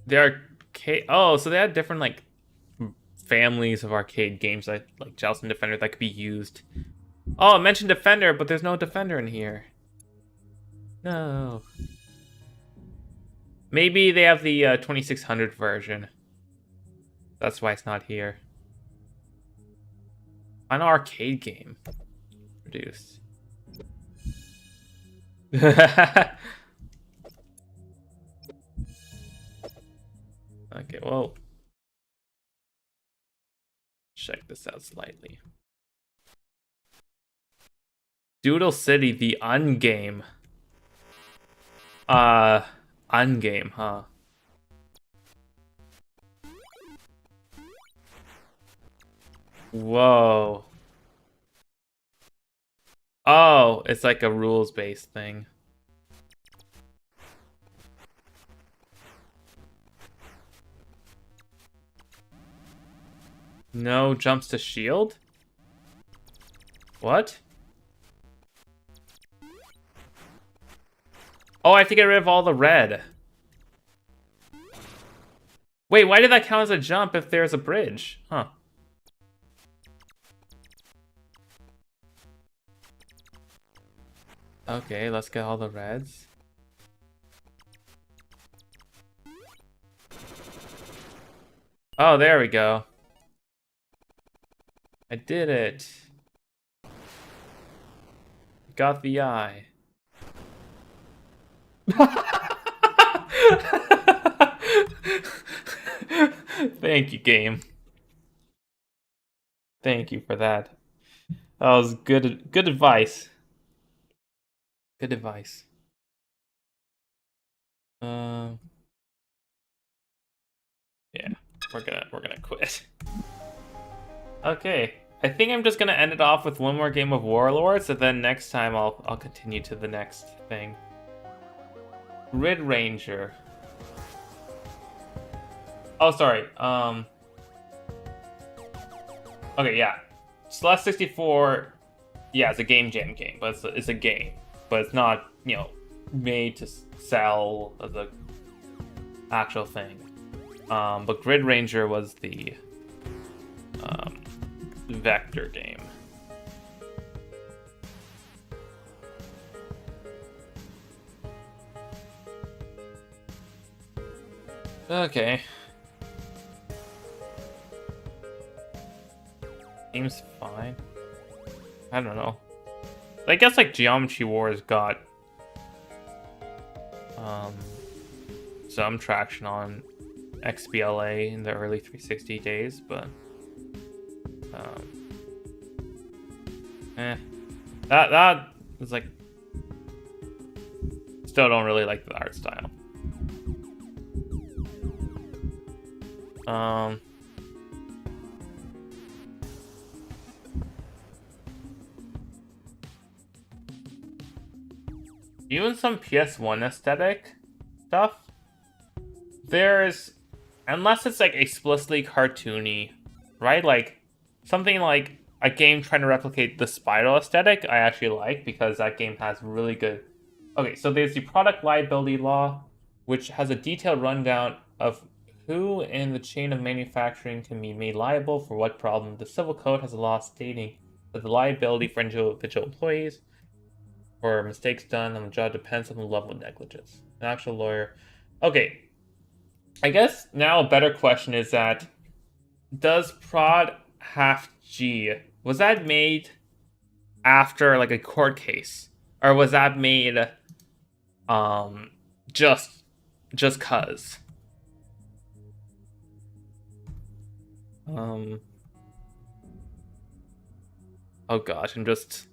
The arcade. Oh, so they had different like families of arcade games like Joust and Defender that could be used. Oh, I mentioned Defender, but there's no Defender in here. No. Maybe they have the 2600 version. That's why it's not here. An arcade game produced. Okay, well, check this out slightly. Doodle City, the ungame. Ungame, huh? Whoa. Oh, it's like a rules-based thing. No jumps to shield? What? Oh, I have to get rid of all the red. Wait, why did that count as a jump if there's a bridge? Huh. Okay, let's get all the reds. Oh, there we go. I did it. Got the eye. Thank you, game. Thank you for that. That was good advice. Good advice. Yeah, we're gonna quit. Okay. I think I'm just gonna end it off with one more game of Warlords, and then next time I'll continue to the next thing. Grid Ranger. Oh, sorry. Okay, yeah. Celeste 64. Yeah, it's a game jam game, but it's a game, but it's not, you know, made to sell as a actual thing. But Grid Ranger was the vector game. Okay. Seems fine. I don't know. I guess like Geometry Wars got some traction on XBLA in the early 360 days, but that was like, still don't really like the art style. Even some PS1 aesthetic stuff, there's, unless it's like explicitly cartoony, right? Like something like a game trying to replicate the Spiral aesthetic, I actually like, because that game has really good. Okay, so there's the product liability law, which has a detailed rundown of who in the chain of manufacturing can be made liable for what problem. The Civil Code has a law stating that the liability for individual employees or mistakes done on the job depends on the level of negligence. An actual lawyer. Okay, I guess now a better question is that, does prod half G, was that made after like a court case, or was that made just cuz? Oh gosh, I'm just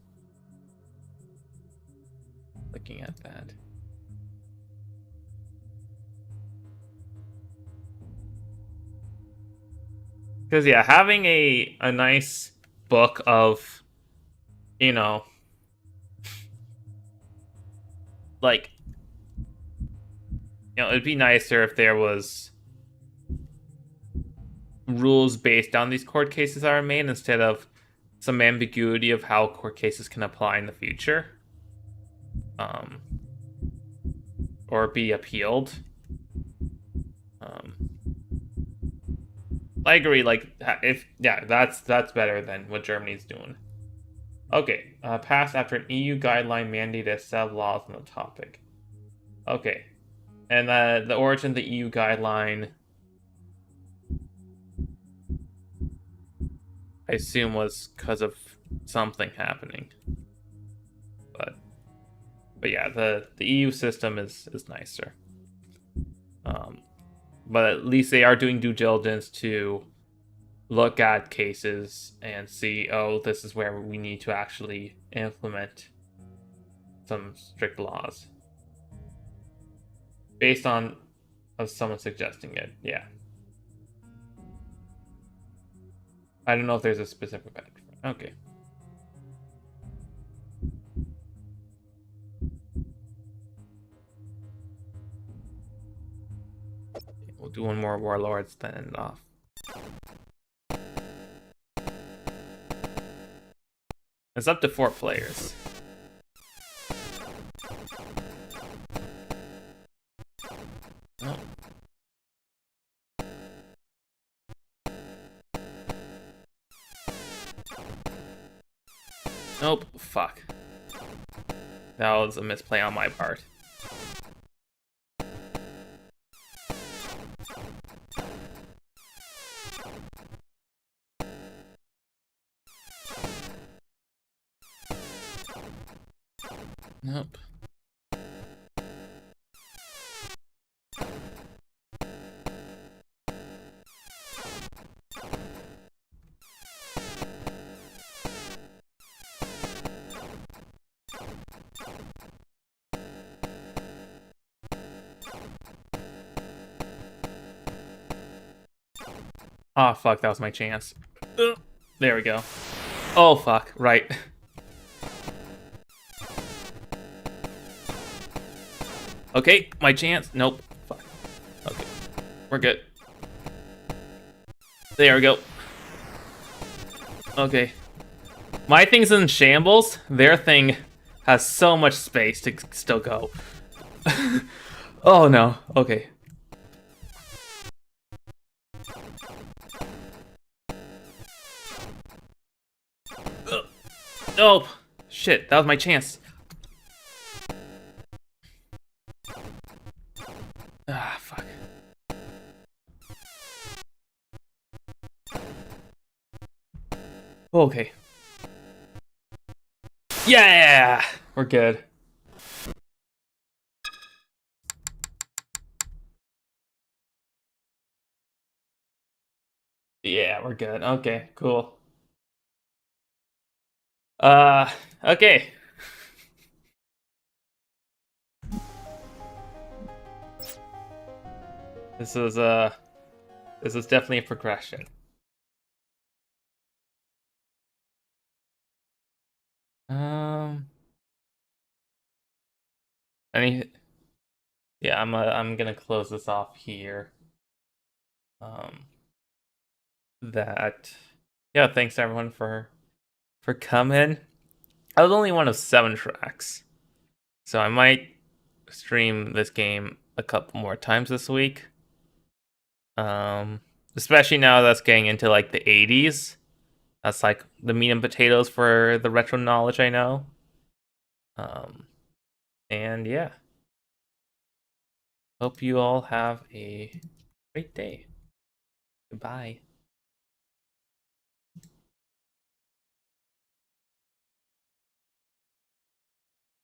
looking at that. Because yeah, having a nice book of, you know, like, you know, it'd be nicer if there was rules based on these court cases that are made, instead of some ambiguity of how court cases can apply in the future, or be appealed. I agree. Like, if that's better than what Germany's doing. Okay, passed after an EU guideline mandated a set of laws on the topic. Okay, and the origin of the EU guideline, I assume, was because of something happening. But yeah, the EU system is nicer. But at least they are doing due diligence to look at cases and see, oh, this is where we need to actually implement some strict laws based on of someone suggesting it. Yeah, I don't know if there's a specific patch. Okay. We'll do one more Warlords, then end off. It's up to 4 players. Oh. Nope. Fuck. That was a misplay on my part. Nope. Oh, fuck, that was my chance. There we go. Oh, fuck, right. Okay, my chance. Nope. Fuck. Okay, we're good. There we go. Okay. My thing's in shambles. Their thing has so much space to still go. Oh, no. Okay. Oh, shit. That was my chance. Ah, fuck. Okay. Yeah! We're good. Yeah, we're good. Okay, cool. Okay. This is definitely a progression. Any Yeah, I'm gonna close this off here. That Yeah, thanks everyone for coming. I was only one of 7 tracks, so I might stream this game a couple more times this week. Especially now that's getting into like the 80s. That's like the meat and potatoes for the retro knowledge I know. And yeah. Hope you all have a great day. Goodbye.